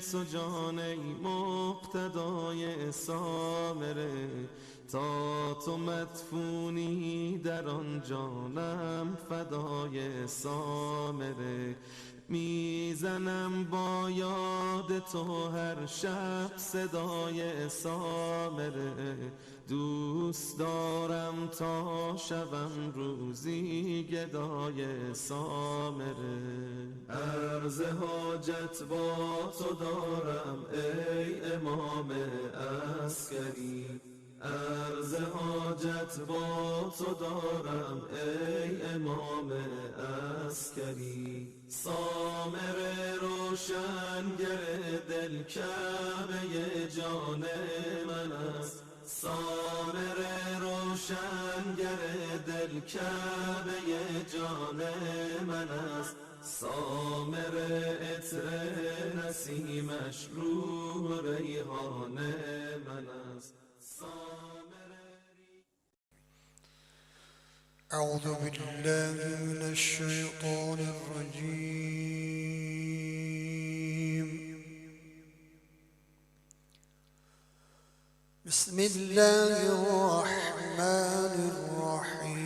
نفس و جان ای مقتدای سامره، تا تو مدفونی در آن جانم فدای سامره. میزنم با یاد تو هر شب صدای سامره، دوست دارم تا شوم روزی گدای سامره. عرض حاجت با تو دارم ای امام عسکری، عرض حاجت با تو دارم ای امام عسکری. سامر روشنگر دل کعبه جان من است، سامر روشنگر دل کعبه جان من است. سامر عطر نسیمش روح ریحان من است. أعوذ بالله من الشيطان الرجيم. بسم الله الرحمن الرحيم.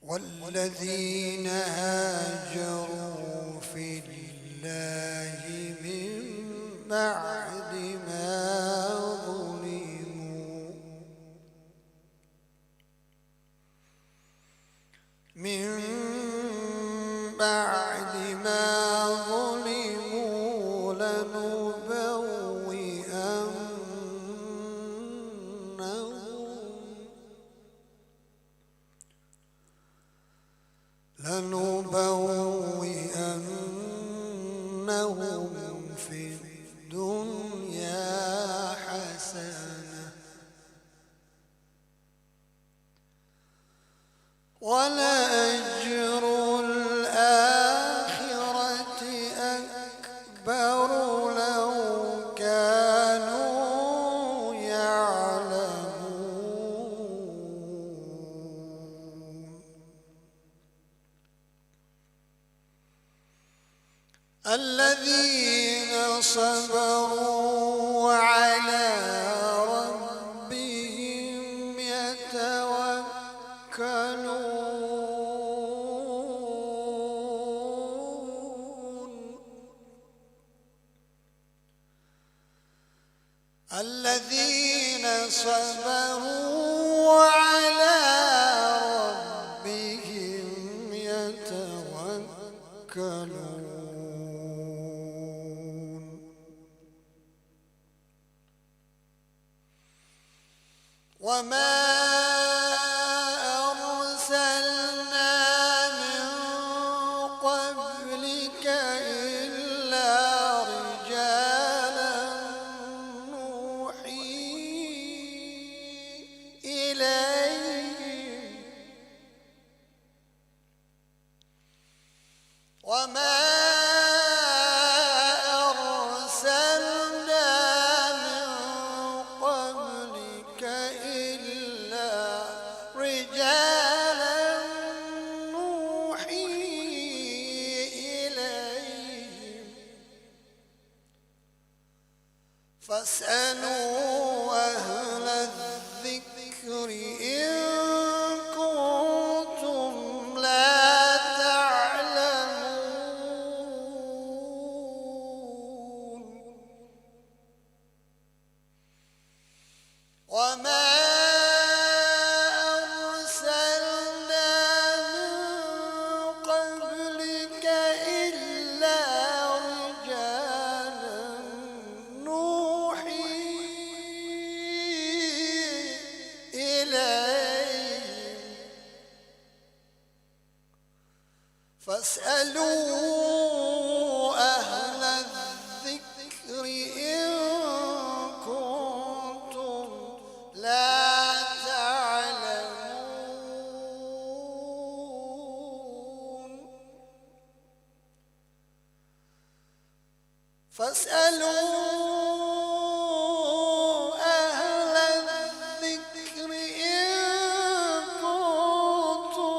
والذين هاجروا في الله من بعد ما ظلموا، من بعد ما ظلموا لنبوئنهم في الدنيا حسنة، ولأجر الآخرة أكبر لو كانوا يعلمون. الذين صبروا على ربهم يتوكلون، الذين صبروا على ربهم يتوكلون. وما أرسلنا من قبلك إلا رجالا نوحي إليهم، وما أرسلنا من قبلك إلا رجالا نوحي إليهم، فاسألوا أهل الذكر إن كنتم لا تعلمون. وما أرسلنا من قبلك إلا رجالا نوحي إليهم، فاسألوا أهل الذكر إن كنتم لا تعلمون. فاسألوا أهل الذكر إن كنتم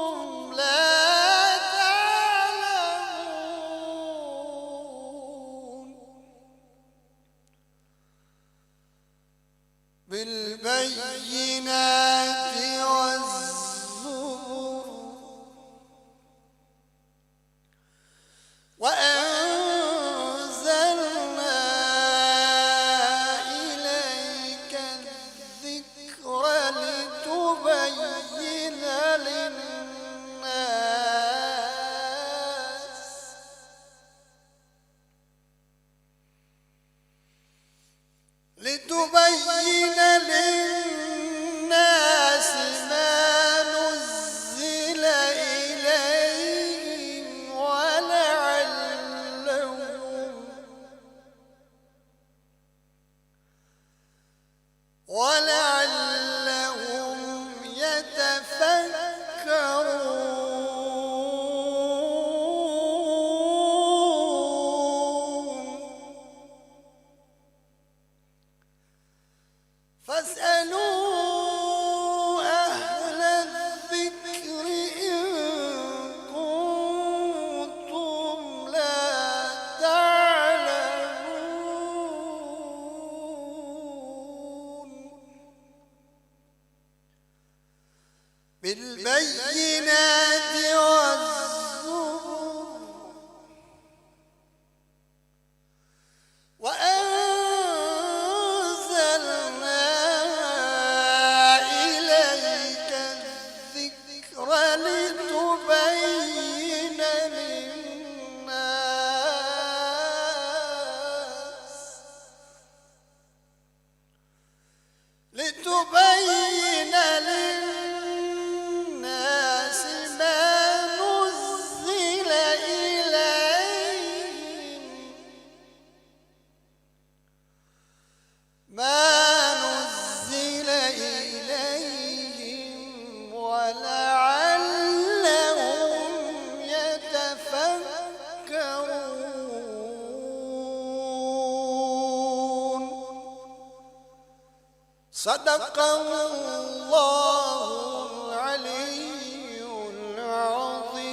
بالبينات والزبر وأنزلنا إليك الذكر لتبين للناس ما نزل إليهم ولعلهم يتفكرون صدق الله العلي العظيم.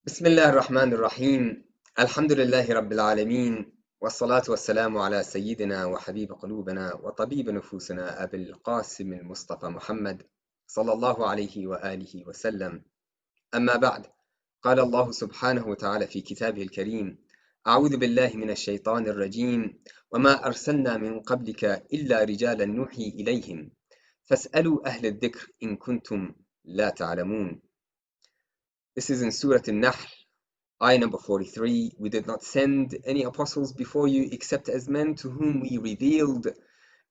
بسم الله الرحمن الرحيم. الحمد لله رب العالمين، والصلاة والسلام على سيدنا وحبيب قلوبنا وطبيب نفوسنا أبي القاسم المصطفى محمد صلى الله عليه وآله وسلم. أما بعد، قال الله سبحانه وتعالى في كتابه الكريم: أعوذ بالله من الشيطان الرجيم، وما أرسلنا من قبلك إلا رجالا نوحي إليهم فاسألوا أهل الذكر إن كنتم لا تعلمون. This is in Surah An-Nahl, ayah number 43. We did not send any apostles before you except as men to whom we revealed.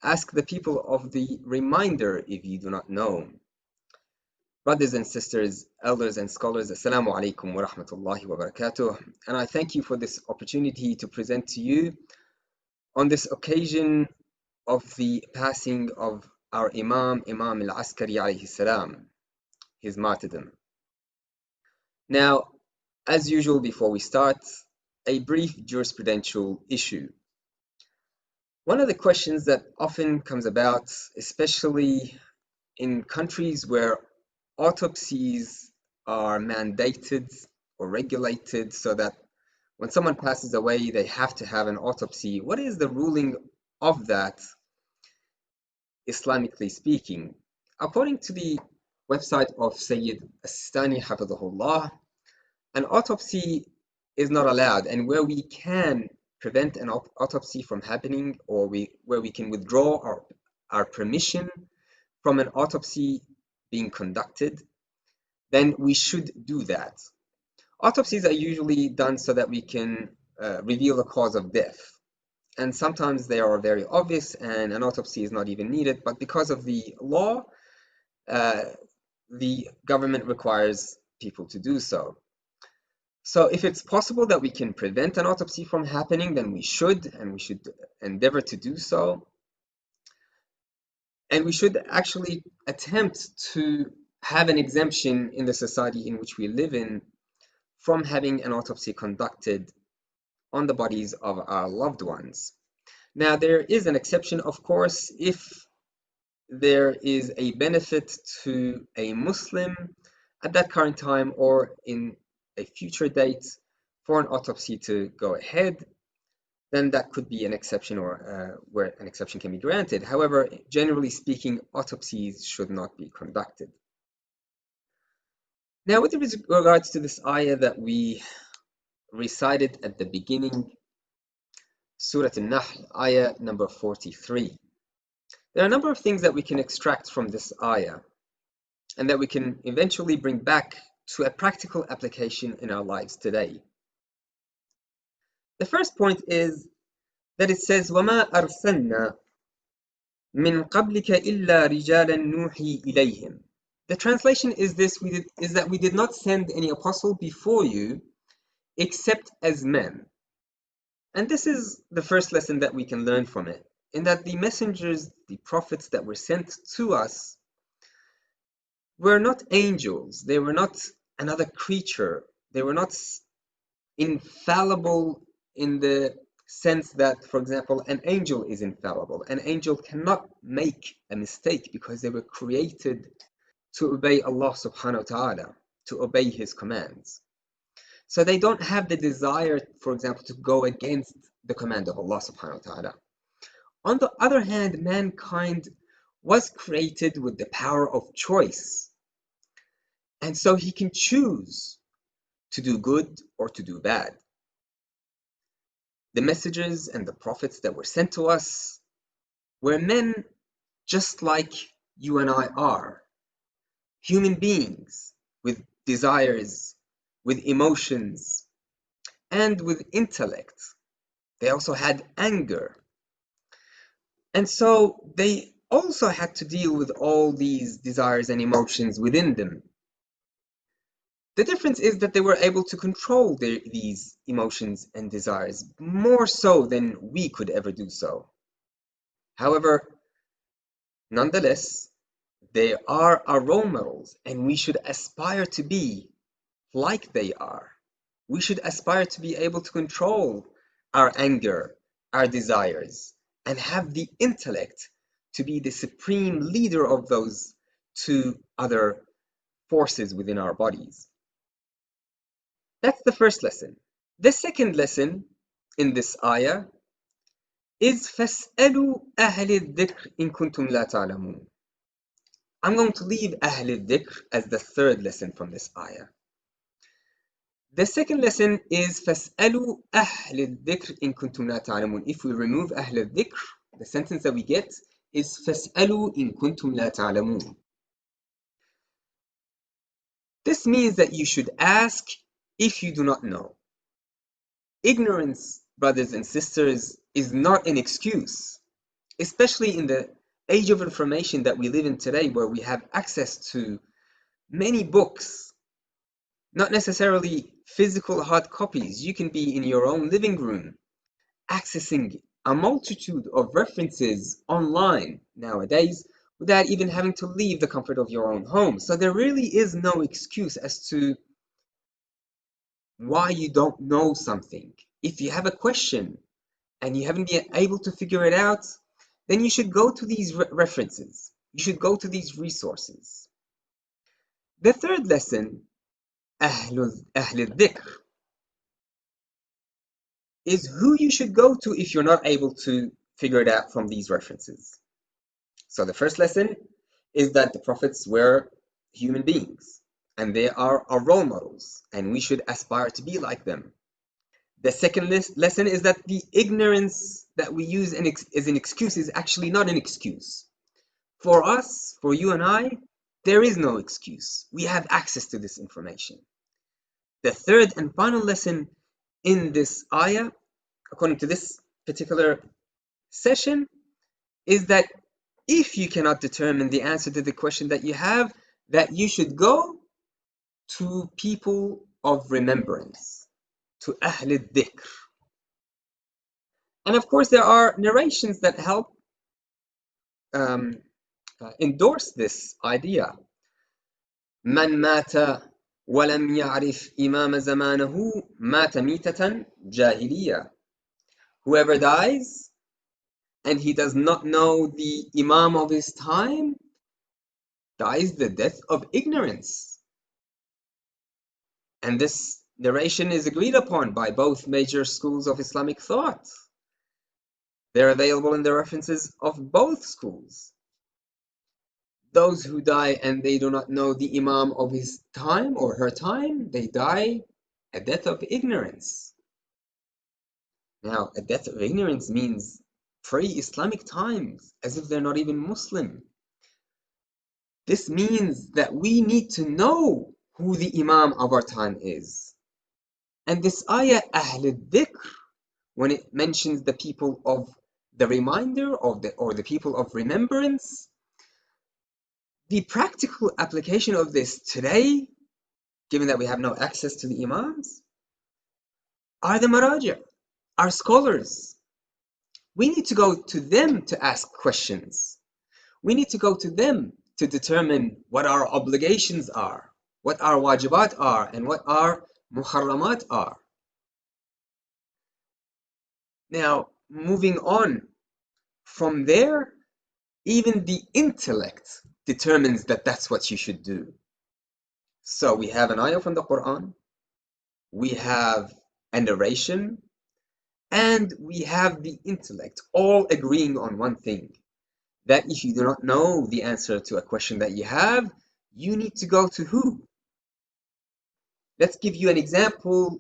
Ask the people of the reminder if you do not know. Brothers and sisters, elders and scholars, Assalamu alaikum wa rahmatullahi wa barakatuh. And I thank you for this opportunity to present to you on this occasion of the passing of our Imam al-Askari alayhi salam, his martyrdom. Now, as usual, before we start, a brief jurisprudential issue. One of the questions that often comes about, especially in countries where autopsies are mandated or regulated so that when someone passes away, they have to have an autopsy. What is the ruling of that, Islamically speaking? According to the website of Sayyid Sistani Hafidhahullah, an autopsy is not allowed, and where we can prevent an autopsy from happening, or where we can withdraw our permission from an autopsy being conducted, then we should do that. Autopsies are usually done so that we can reveal the cause of death, and sometimes they are very obvious and an autopsy is not even needed, but because of the law, the government requires people to do so. So if it's possible that we can prevent an autopsy from happening, then we should, and we should endeavor to do so. And we should actually attempt to have an exemption in the society in which we live in from having an autopsy conducted on the bodies of our loved ones. Now, there is an exception, of course, if there is a benefit to a Muslim at that current time or in a future date for an autopsy to go ahead, then that could be an exception, or where an exception can be granted. However, generally speaking, autopsies should not be conducted. Now, with regards to this ayah that we recited at the beginning, Surah An-Nahl, ayah number 43, there are a number of things that we can extract from this ayah and that we can eventually bring back to a practical application in our lives today. The first point is that it says, وَمَا أَرْسَلْنَا مِنْ قَبْلِكَ إِلَّا رِجَالًا نُوحِي إِلَيْهِمْ. The translation is that we did not send any apostle before you except as men. And this is the first lesson that we can learn from it, in that the messengers, the prophets that were sent to us, were not angels. They were not another creature. They were not infallible in the sense that, for example, an angel is infallible. An angel cannot make a mistake because they were created to obey Allah subhanahu wa ta'ala, to obey His commands. So they don't have the desire, for example, to go against the command of Allah subhanahu wa ta'ala. On the other hand, mankind was created with the power of choice. And so he can choose to do good or to do bad. The messages and the prophets that were sent to us were men just like you and I are. Human beings with desires, with emotions, and with intellect. They also had anger. And so they also had to deal with all these desires and emotions within them. The difference is that they were able to control these emotions and desires more so than we could ever do so. However, nonetheless, they are our role models, and we should aspire to be like they are. We should aspire to be able to control our anger, our desires, and have the intellect to be the supreme leader of those two other forces within our bodies. That's the first lesson. The second lesson in this ayah is فَاسْأَلُوا أَهْلِ الذِّكْرِ إِن كُنتُمْ لَا تَعْلَمُونَ. I'm going to leave أهل الذكر as the third lesson from this ayah. The second lesson is فَاسْأَلُوا أَهْلِ الذِّكْرِ إِن كُنتُمْ لَا تَعْلَمُونَ. If we remove أهل الذكر, the sentence that we get is فَاسْأَلُوا إِن كُنتُمْ لَا تَعْلَمُونَ. This means that you should ask if you do not know. Ignorance, brothers and sisters, is not an excuse, especially in the age of information that we live in today, where we have access to many books, not necessarily physical hard copies. You can be in your own living room accessing a multitude of references online nowadays without even having to leave the comfort of your own home. So there really is no excuse as to why you don't know something. If you have a question and you haven't been able to figure it out, then you should go to these references. You should go to these resources. The third lesson, أهل الذكر, is who you should go to if you're not able to figure it out from these references. So the first lesson is that the prophets were human beings, and they are our role models, and we should aspire to be like them. The second lesson is that the ignorance that we use as an excuse is actually not an excuse. For us, for you and I, there is no excuse. We have access to this information. The third and final lesson in this ayah, according to this particular session, is that if you cannot determine the answer to the question that you have, that you should go to people of remembrance, to Ahl al-Dhikr. And of course, there are narrations that help endorse this idea. من مات ولم يعرف إمام زمانه مات ميتة جاهلية. Whoever dies and he does not know the Imam of his time dies the death of ignorance. And this narration is agreed upon by both major schools of Islamic thought. They're available in the references of both schools. Those who die and they do not know the Imam of his time or her time, they die a death of ignorance. Now, a death of ignorance means pre-Islamic times, as if they're not even Muslim. This means that we need to know who the Imam of our time is. And this ayah, Ahl al-Dhikr, when it mentions the people of the reminder or the people of remembrance, the practical application of this today, given that we have no access to the Imams, are the Maraja, our scholars. We need to go to them to ask questions. We need to go to them to determine what our obligations are, what our wajibat are, and what our muharramat are. Now, moving on from there, even the intellect determines that that's what you should do. So we have an ayah from the Quran, we have a narration, and we have the intellect all agreeing on one thing, that if you do not know the answer to a question that you have, you need to go to who? Let's give you an example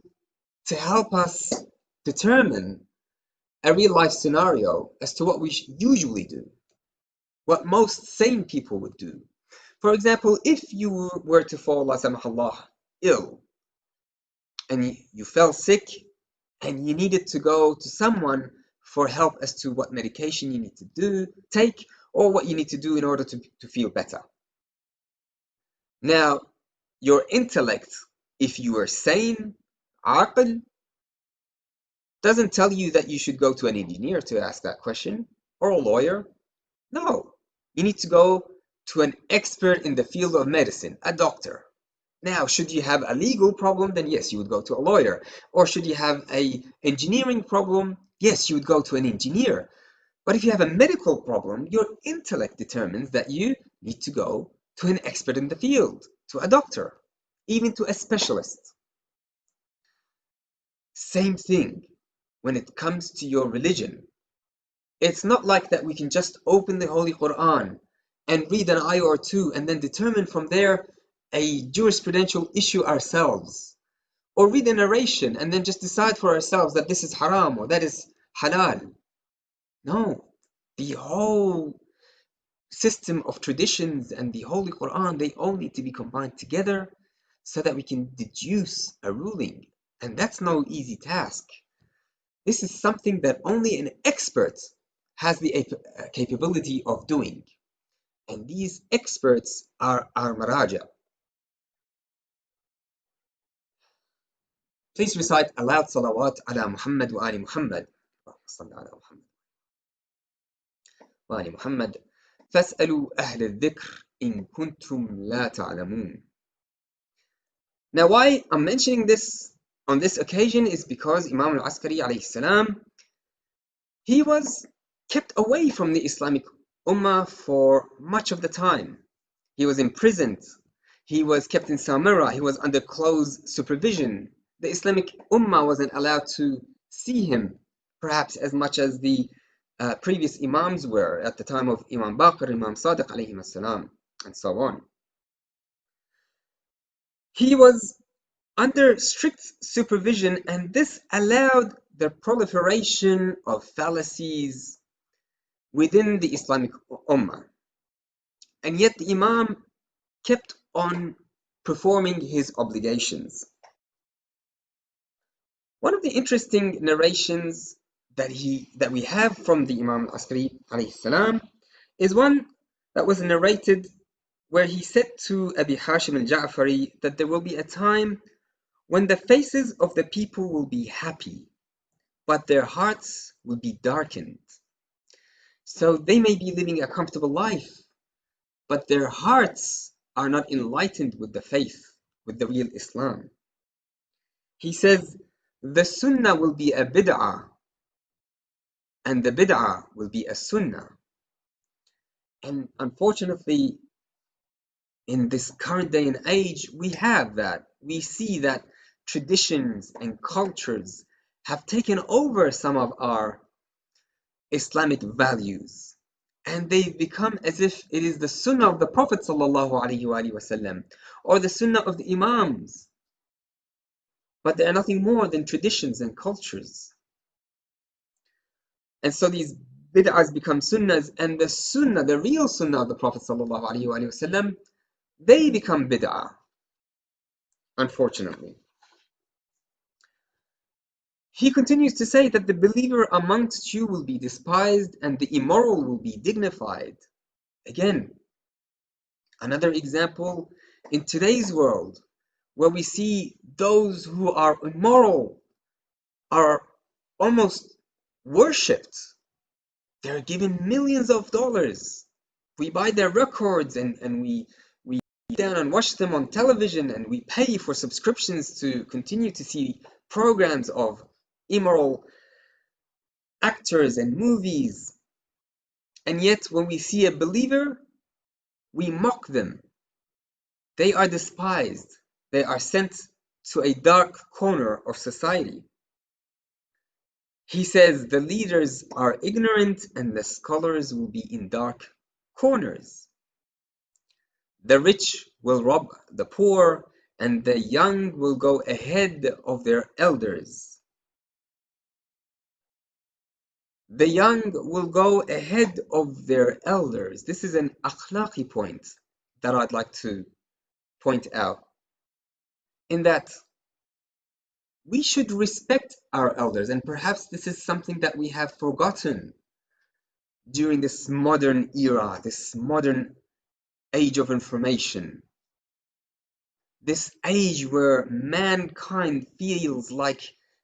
to help us determine a real life scenario as to what we usually do, what most sane people would do. For example, if you were to fall, la samahallah, ill, and you fell sick, and you needed to go to someone for help as to what medication you need to take, or what you need to do in order to feel better. Now, your intellect, if you are sane, aql, doesn't tell you that you should go to an engineer to ask that question, or a lawyer. No, you need to go to an expert in the field of medicine, a doctor. Now, should you have a legal problem, then yes, you would go to a lawyer. Or should you have an engineering problem, yes, you would go to an engineer. But if you have a medical problem, your intellect determines that you need to go to an expert in the field, to a doctor, even to a specialist. Same thing when it comes to your religion. It's not like that we can just open the Holy Quran and read an ayah or two and then determine from there a jurisprudential issue ourselves, or read a narration and then just decide for ourselves that this is haram or that is halal. No, the whole system of traditions and the Holy Quran, they all need to be combined together so that we can deduce a ruling, and that's no easy task. This is something that only an expert has the capability of doing, and these experts are our maraja. Please recite aloud salawat ala Muhammad wa ali Muhammad. wa ali Muhammad. فاسألوا أهل الذكر إن كنتم لا تعلمون. Now, why I'm mentioning this on this occasion is because Imam al-Askari alayhi salam, he was kept away from the Islamic Ummah for much of the time. He was imprisoned. He was kept in Samarra. He was under close supervision. The Islamic Ummah wasn't allowed to see him, perhaps as much as the previous Imams were at the time of Imam Baqir, Imam Sadiq alayhim as-salam, and so on. He was under strict supervision, and this allowed the proliferation of fallacies within the Islamic Ummah. And yet the Imam kept on performing his obligations. One of the interesting narrations that we have from the Imam al-Askari alayhi salam is one that was narrated where he said to Abi Hashim al-Ja'fari that there will be a time when the faces of the people will be happy, but their hearts will be darkened. So they may be living a comfortable life, but their hearts are not enlightened with the faith, with the real Islam. He says, the sunnah will be a bid'ah, and the bid'ah will be a sunnah. And unfortunately, in this current day and age, we have that. We see that traditions and cultures have taken over some of our Islamic values, and they've become as if it is the sunnah of the Prophet ﷺ or the sunnah of the Imams, but they are nothing more than traditions and cultures. And so these bid'ahs become sunnahs, and the sunnah, the real sunnah of the Prophet ﷺ, they become bid'ah, unfortunately. He continues to say that the believer amongst you will be despised and the immoral will be dignified. Again, another example in today's world where we see those who are immoral are almost worshipped. They're given millions of dollars. We buy their records and we sit down and watch them on television, and we pay for subscriptions to continue to see programs of immoral actors and movies. And yet when we see a believer, we mock them. They are despised. They are sent to a dark corner of society. He says the leaders are ignorant and the scholars will be in dark corners. The rich will rob the poor and the young will go ahead of their elders. The young will go ahead of their elders. This is an akhlaqi point that I'd like to point out, in that we should respect our elders, and perhaps this is something that we have forgotten during this modern era, this modern age of information, this age where mankind feels like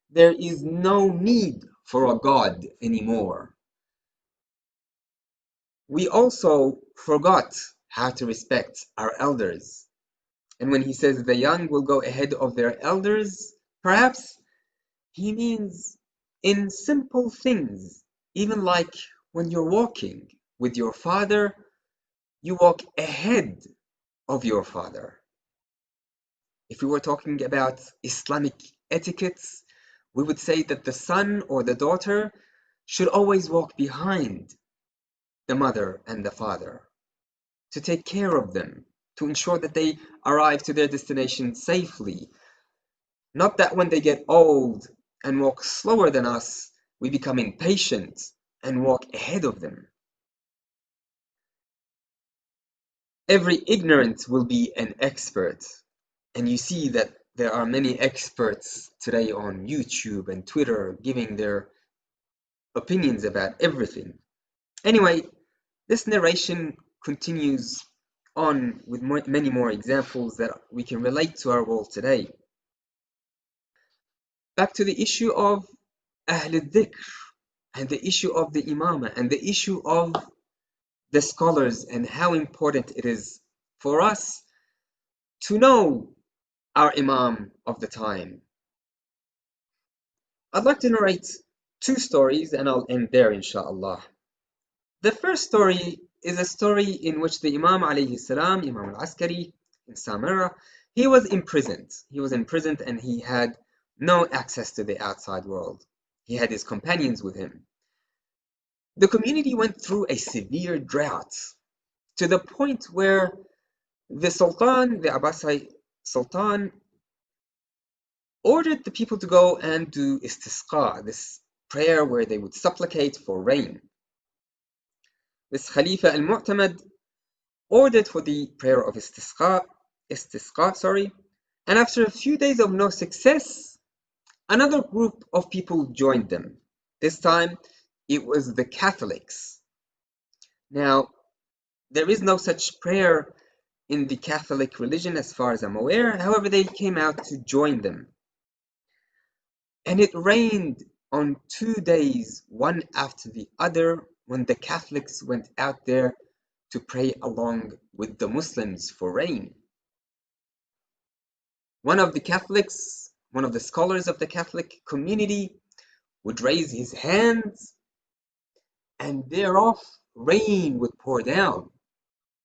there is no need for a God anymore. We also forgot how to respect our elders. And when he says the young will go ahead of their elders, perhaps he means in simple things, even like when you're walking with your father, you walk ahead of your father. If we were talking about Islamic etiquettes, we would say that the son or the daughter should always walk behind the mother and the father to take care of them, to ensure that they arrive to their destination safely. Not that when they get old and walk slower than us, we become impatient and walk ahead of them. Every ignorant will be an expert. And you see that there are many experts today on YouTube and Twitter giving their opinions about everything. Anyway, this narration continues on with many more examples that we can relate to our world today. Back to the issue of Ahl al-Dhikr and the issue of the Imama and the issue of the scholars and how important it is for us to know our Imam of the time. I'd like to narrate two stories and I'll end there, inshallah. The first story is a story in which the Imam alayhi salam, Imam al-Askari in Samarra, he was imprisoned. He was imprisoned and he had no access to the outside world. He had his companions with him. The community went through a severe drought to the point where the Sultan, the Abbaside Sultan, ordered the people to go and do istisqa, this prayer where they would supplicate for rain. This Khalifa al-Mu'tamad ordered for the prayer of istisqa, and after a few days of no success, another group of people joined them. This time, it was the Catholics. Now, there is no such prayer in the Catholic religion as far as I'm aware. However, they came out to join them. And it rained on 2 days, one after the other, when the Catholics went out there to pray along with the Muslims for rain. One of the Catholics, one of the scholars of the Catholic community, would raise his hands, and thereof rain would pour down.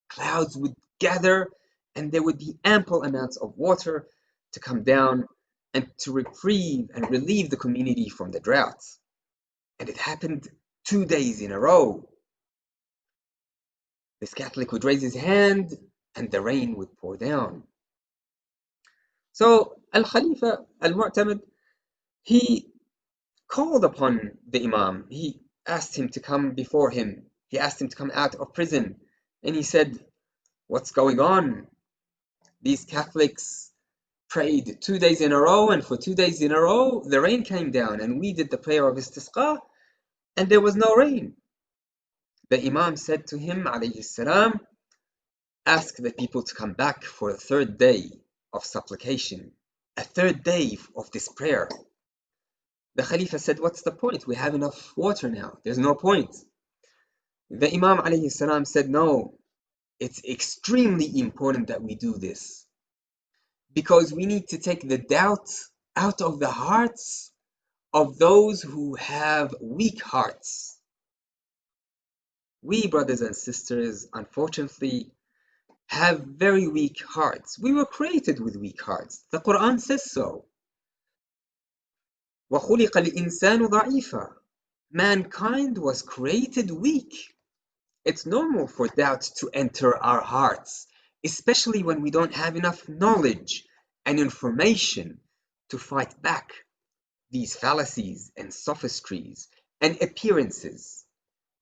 Clouds would gather, and there would be ample amounts of water to come down and to reprieve and relieve the community from the drought. And it happened 2 days in a row. This Catholic would raise his hand, and the rain would pour down. So Al-Khalifa Al-Mu'tamad, he called upon the Imam. He asked him to come before him. He asked him to come out of prison. And he said, "What's going on? These Catholics prayed 2 days in a row, and for 2 days in a row, the rain came down, and we did the prayer of istisqa, and there was no rain." The Imam said to him, alayhi salam, "Ask the people to come back for a third day of supplication, a third day of this prayer." The Khalifa said, "What's the point? We have enough water now. There's no point." The Imam alayhi salam said, "No, it's extremely important that we do this, because we need to take the doubt out of the hearts of those who have weak hearts." We, brothers and sisters, unfortunately, have very weak hearts. We were created with weak hearts. The Quran says so. وَخُلِقَ الْإِنسَانُ ضَعِيفًا. Mankind was created weak. It's normal for doubt to enter our hearts, especially when we don't have enough knowledge and information to fight back these fallacies and sophistries and appearances,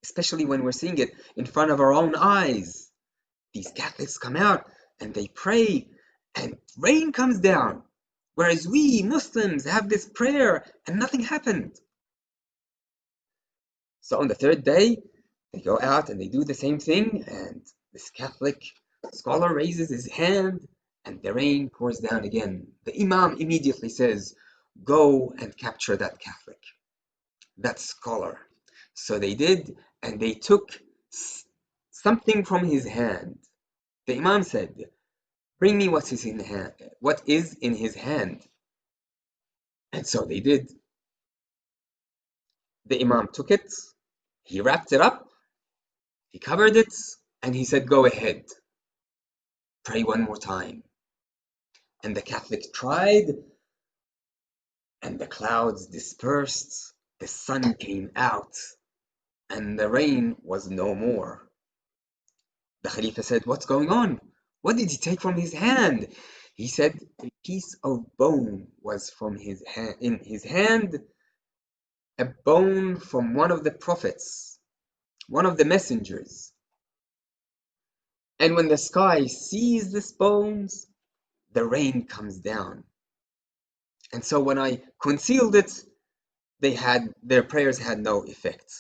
especially when we're seeing it in front of our own eyes. These Catholics come out and they pray and rain comes down, whereas we Muslims have this prayer and nothing happened. So on the third day, they go out and they do the same thing, and this Catholic scholar raises his hand and the rain pours down again. The Imam immediately says, go and capture that Catholic, that scholar. So they did, and they took something from his hand. The Imam said, bring me what is in his hand. And so they did. The Imam took it, he wrapped it up, he covered it, and he said, go ahead, pray one more time. And the Catholic tried, and the clouds dispersed, the sun came out, and the rain was no more. The Khalifa said, what's going on? What did he take from his hand? He said, a piece of bone was from in his hand, a bone from one of the prophets, one of the messengers. And when the sky sees these bones, the rain comes down. And so when I concealed it, their prayers had no effect.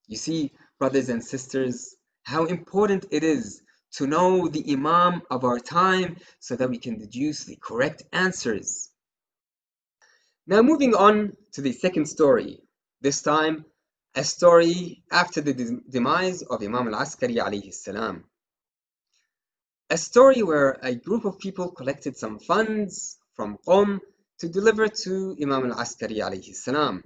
You see, brothers and sisters, how important it is to know the Imam of our time so that we can deduce the correct answers. Now moving on to the second story, this time a story after the demise of Imam al-Askari alayhi salam. A story where a group of people collected some funds from Qom to deliver to Imam al-Askari alayhi salam.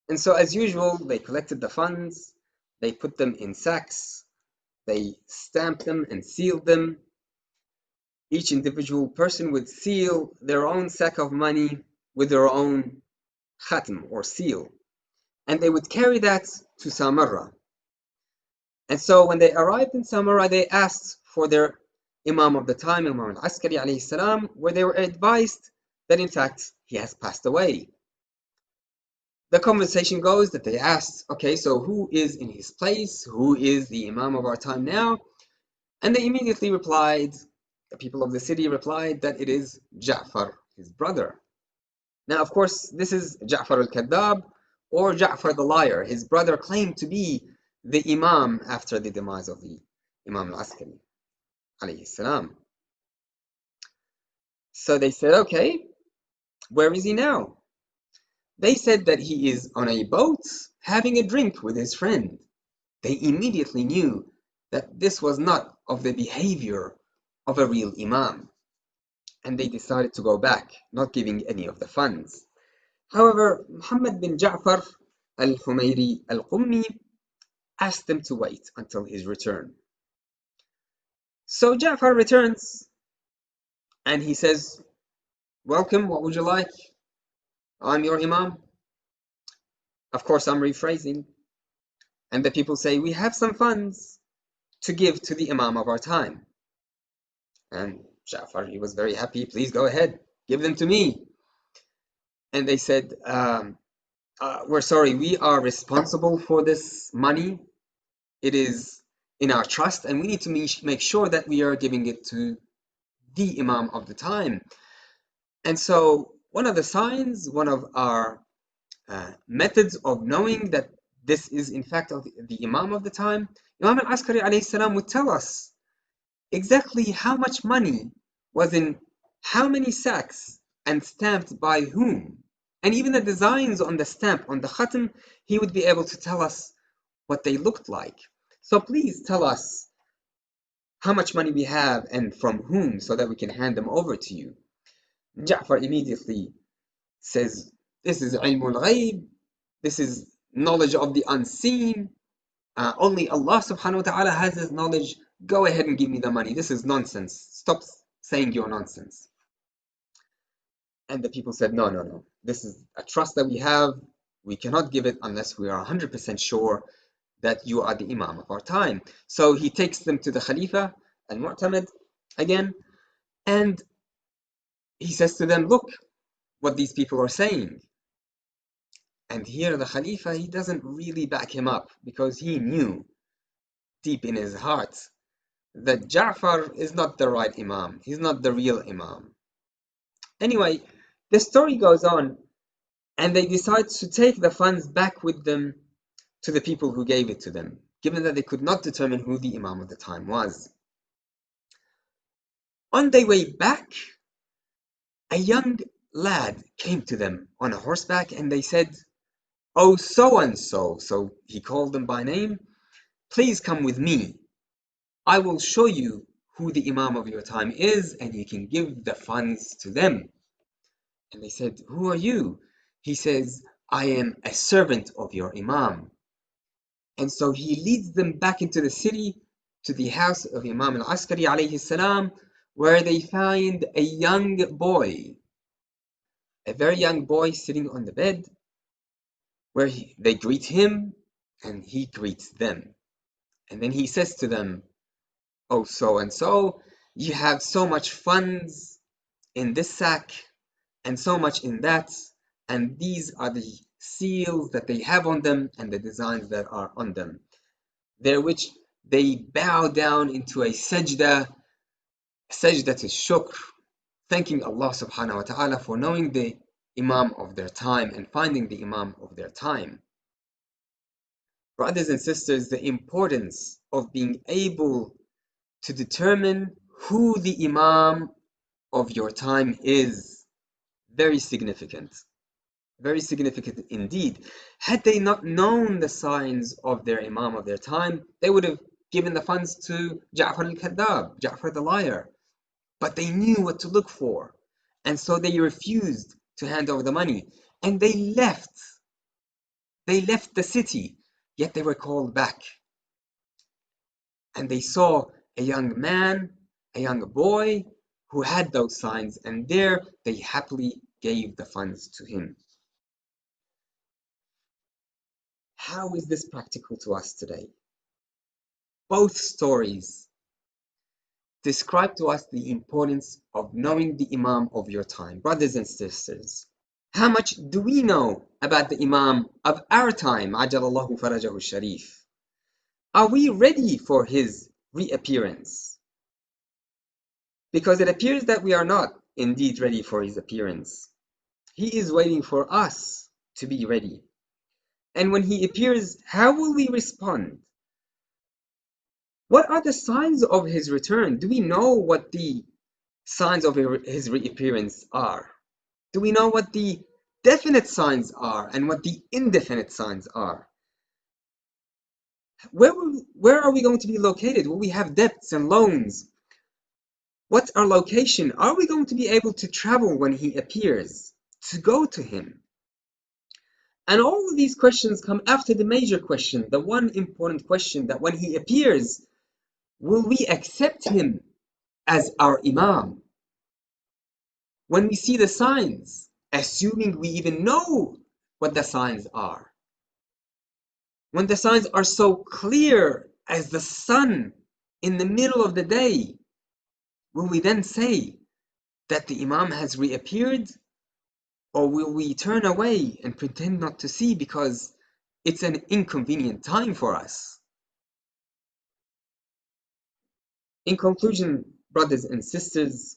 And so as usual, they collected the funds, they put them in sacks, they stamped them and sealed them. Each individual person would seal their own sack of money with their own khatam or seal. And they would carry that to Samarra. And so when they arrived in Samarra, they asked for their Imam of the time, Imam al-Askari alayhi salam, where they were advised that in fact he has passed away. The conversation goes that they asked, okay, so who is in his place? Who is the Imam of our time now? And they immediately replied, the people of the city replied that it is Ja'far, his brother. Now, of course, this is Ja'far al-Kadhab or Ja'far the liar. His brother claimed to be the Imam after the demise of the Imam al-Askari alayhi salam. So they said, okay, where is he now? They said that he is on a boat having a drink with his friend. They immediately knew that this was not of the behavior of a real Imam. And they decided to go back, not giving any of the funds. However, Muhammad bin Ja'far al-Humayri al-Qummi asked them to wait until his return. So Ja'far returns and he says, welcome, what would you like? I'm your Imam. Of course, I'm rephrasing. And the people say, we have some funds to give to the Imam of our time. And Ja'far, he was very happy. Please go ahead, give them to me. And they said, we're sorry, we are responsible for this money. It is in our trust, and we need to make sure that we are giving it to the Imam of the time. And so one of the signs, one of our methods of knowing that this is in fact of the Imam of the time, Imam al-Askari alayhi salam would tell us exactly how much money was in how many sacks and stamped by whom. And even the designs on the stamp, on the khatam, he would be able to tell us what they looked like. So please tell us how much money we have and from whom so that we can hand them over to you. Ja'far immediately says, this is ilmul ghaib, this is knowledge of the unseen. Only Allah subhanahu wa ta'ala has this knowledge. go ahead and give me the money. This is nonsense. Stop saying your nonsense. And the people said, no, no, no. This is a trust that we have. We cannot give it unless we are 100% sure that you are the Imam of our time. So he takes them to the Khalifa al-Mu'tamid again, and he says to them, look what these people are saying. And here the Khalifa, he doesn't really back him up, because he knew deep in his heart that Ja'far is not the right Imam. He's not the real Imam. Anyway, the story goes on, and they decide to take the funds back with them to the people who gave it to them, given that they could not determine who the Imam of the time was. On their way back, a young lad came to them on a horseback, and they said, oh, so-and-so, so he called them by name, please come with me. I will show you who the Imam of your time is, and you can give the funds to them. And they said, who are you? He says, I am a servant of your Imam. And so he leads them back into the city to the house of Imam al-Askari alayhi salam, where they find a young boy, a very young boy sitting on the bed, where they greet him and he greets them. And then he says to them, oh, so-and-so, you have so much funds in this sack and so much in that, and these are the seals that they have on them and the designs that are on them, which they bow down into a sajda to shukr, thanking Allah subhanahu wa ta'ala for knowing the Imam of their time and finding the Imam of their time. Brothers and sisters, the importance of being able to determine who the Imam of your time is very significant indeed. Had they not known the signs of their Imam of their time, they would have given the funds to Ja'far al-Kadhab, Ja'far the liar. But they knew what to look for, and so they refused to hand over the money, and they left the city, yet they were called back. And they saw a young man, a young boy, who had those signs, and there they happily gave the funds to him. How is this practical to us today? Both stories describe to us the importance of knowing the Imam of your time. Brothers and sisters, how much do we know about the Imam of our time, Ajalallahu Farajahu Sharif? Are we ready for his reappearance? Because it appears that we are not indeed ready for his appearance. He is waiting for us to be ready. And when he appears, how will we respond? What are the signs of his return? Do we know what the signs of his reappearance are? Do we know what the definite signs are and what the indefinite signs are? Where are we going to be located? Will we have debts and loans? What's our location? Are we going to be able to travel when he appears, to go to him? And all of these questions come after the major question, the one important question, that when he appears, will we accept him as our Imam? When we see the signs, assuming we even know what the signs are, when the signs are so clear as the sun in the middle of the day, will we then say that the Imam has reappeared? Or will we turn away and pretend not to see because it's an inconvenient time for us? In conclusion, brothers and sisters,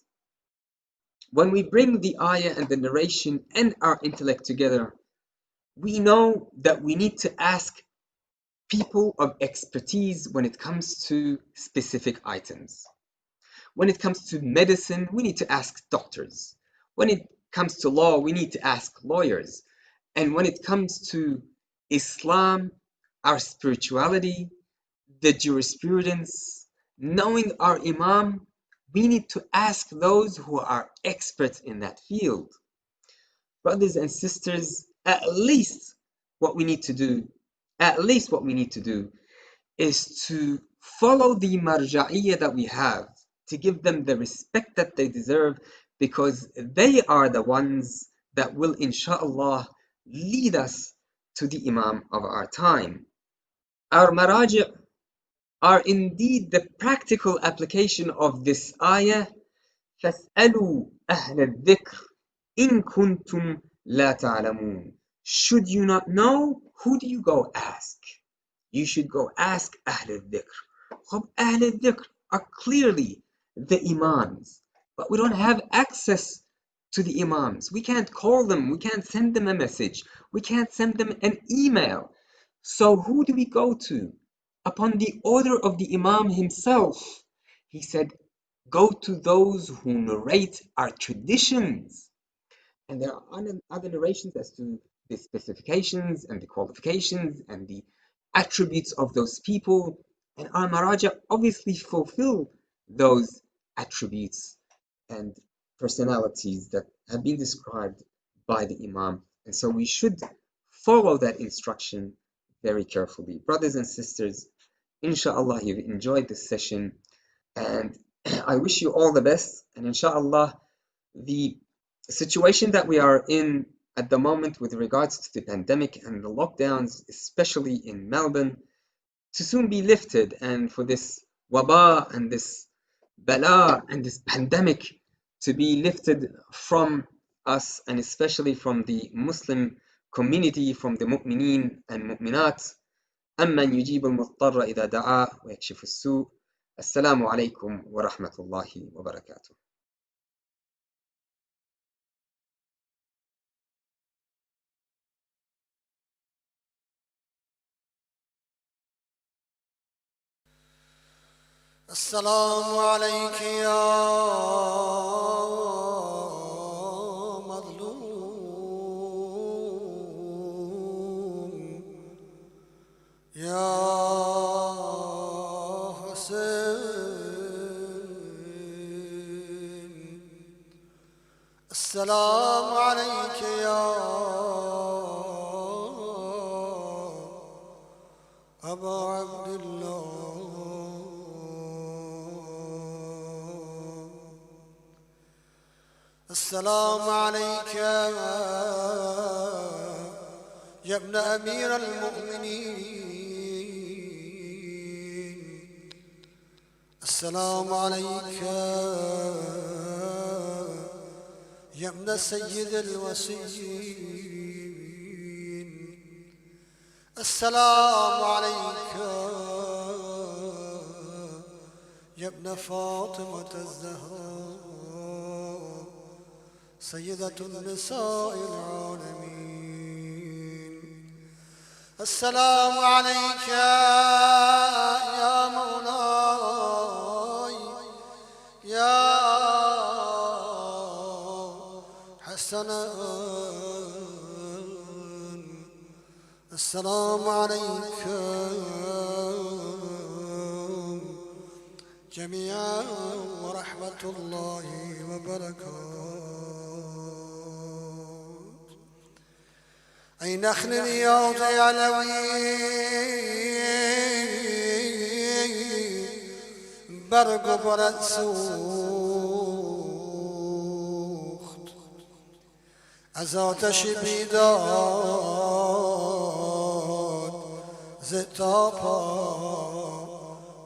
when we bring the ayah and the narration and our intellect together, we know that we need to ask people of expertise when it comes to specific items. When it comes to medicine, we need to ask doctors. When it comes to law, we need to ask lawyers. And when it comes to Islam, our spirituality, the jurisprudence, knowing our Imam, we need to ask those who are experts in that field. Brothers and sisters, at least what we need to do is to follow the marja'iyya that we have, to give them the respect that they deserve, because they are the ones that will, inshallah, lead us to the Imam of our time. Our maraji' are indeed the practical application of this ayah. فَاسْأَلُوا أَهْلَ الذِّكْرِ إِن كُنتُمْ لَا تَعْلَمُونَ. Should you not know, who do you go ask? You should go ask Ahl al-Dhikr. Ahl al-Dhikr are clearly the Imams, but we don't have access to the Imams. We can't call them, we can't send them a message, we can't send them an email. So who do we go to? Upon the order of the Imam himself, he said, go to those who narrate our traditions. And there are other narrations as to the specifications and the qualifications and the attributes of those people. And our maraja obviously fulfill those attributes and personalities that have been described by the Imam. And so we should follow that instruction very carefully. Brothers and sisters, inshallah, you've enjoyed this session, and I wish you all the best. And inshallah, the situation that we are in at the moment with regards to the pandemic and the lockdowns, especially in Melbourne, to soon be lifted, and for this waba and this bala and this pandemic to be lifted from us, and especially from the Muslim community, from the mu'mineen and mu'minat. أَمَّنْ يُجِيبُ الْمُضْطَرَّ إِذَا دَعَاهُ وَيَكْشِفُ السُّوءَ. السلام عليكم ورحمة الله وبركاته. السلام عليك يا مظلوم يا حسين. السلام عليك يا أبا عبد الله. السلام عليك يا ابن أمير المؤمنين. السلام عليك يا ابن سيد الوصيين. السلام عليك يا ابن فاطمة الزهراء سيدة النساء العالمين. السلام عليك يا مولاي يا حسن. السلام عليك جميعا ورحمة الله وبركاته. أي نخل اليوم علوي برق برد سوخت از آتش بیداد زتا پا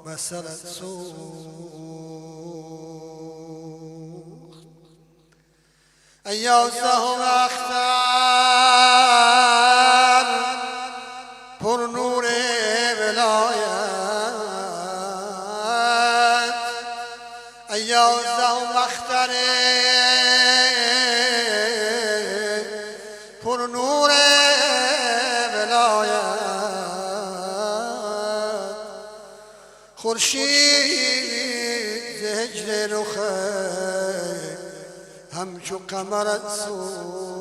مسرت سوخت. ای یازدهم اختر پر نور ولایت. ای یازدهم اختر پر نور ولایت. خورشید هجر رخه همچو قمرت سوخت.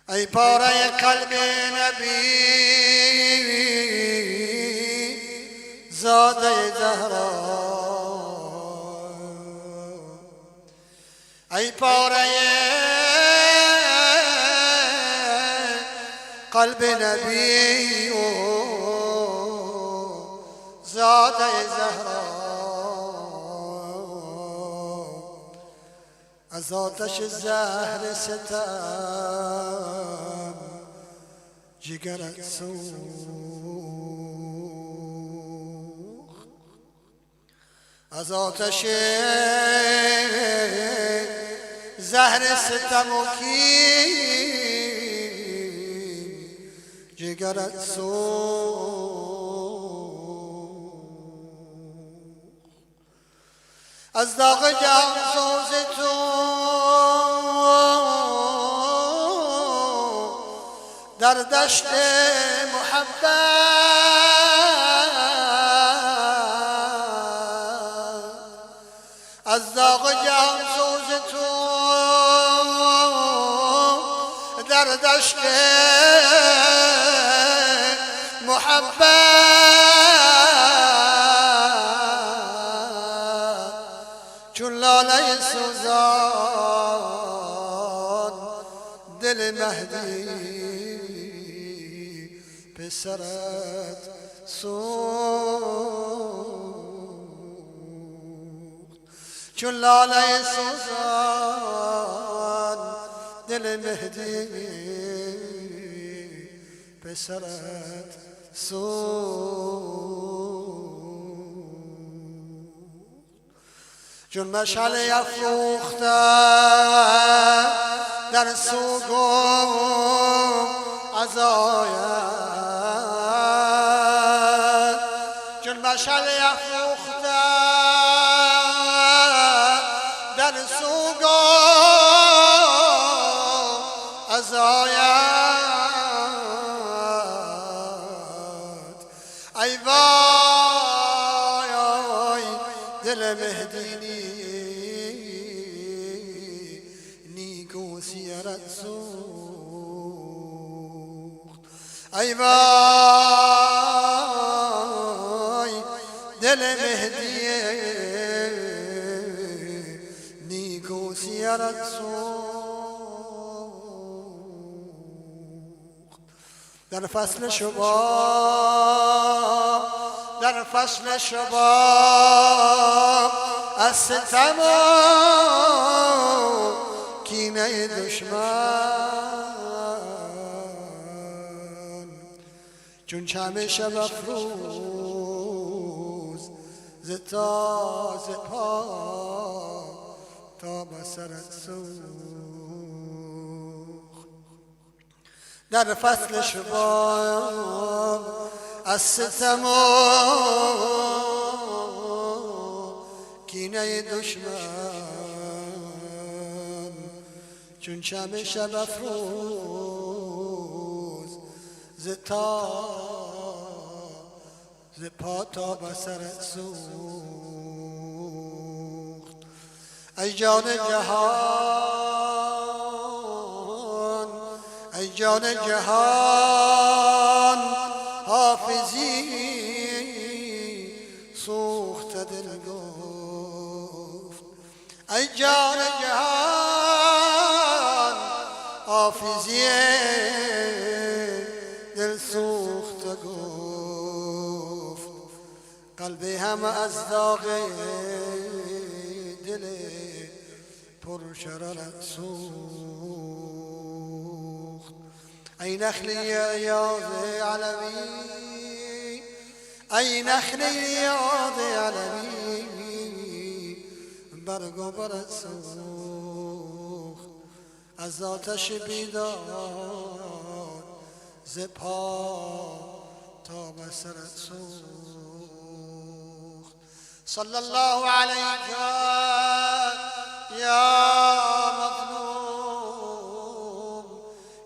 ای پاره قلب نبی زاده زهرا. ای پاره قلب نبی و زاده زهرا از آتش زهر ستم جگرت سوخت از آتش زهر ستم و کین جگرت سوخت از داغ جهان سوز تو در دشت محبت از داغ جهان سوز تو در دشت محبت چون لاله سوزان دل مهدی پسرت سوخت چون لاله سوزان دل مهدی پسرت سوخت چون مشعل افروخته در سوگ و عزایت چون مشعل افروخته در سوگ و عزایت ای وای دل مهدی نیکو سیرت سوخت ای وای دل مهدی نیکو سیرت سوخت در فصل شباب در فصل شباب از ستم و کینه دشمن چون چشم شب افروز ز تاز پا تا به سرت سوخت در فصل شباب از ستم و کینه دشمن چون شمع شب افروز ز پا تا به سرت سوخت ای جان جهان ای جان جهان حافظی سوخت دل گفت ای جان جهان حافظی دل سوخت گفت قلبی هم از داغ دل پرشرارت سوخت ای نخلی ریاض علوی ای نخلی ریاض علوی برگ و برت سوخت از آتش بیدار ز پا تا به سرت سوخت صلی الله علیک یا مظلوم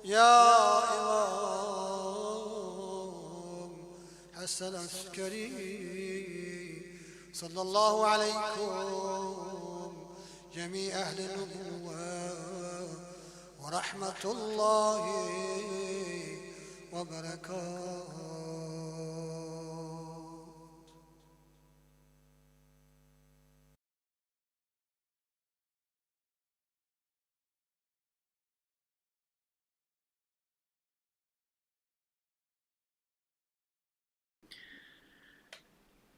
یا امام حسن عسکری صلی الله علیکم جميع أهل النبوة ورحمة الله وبركاته.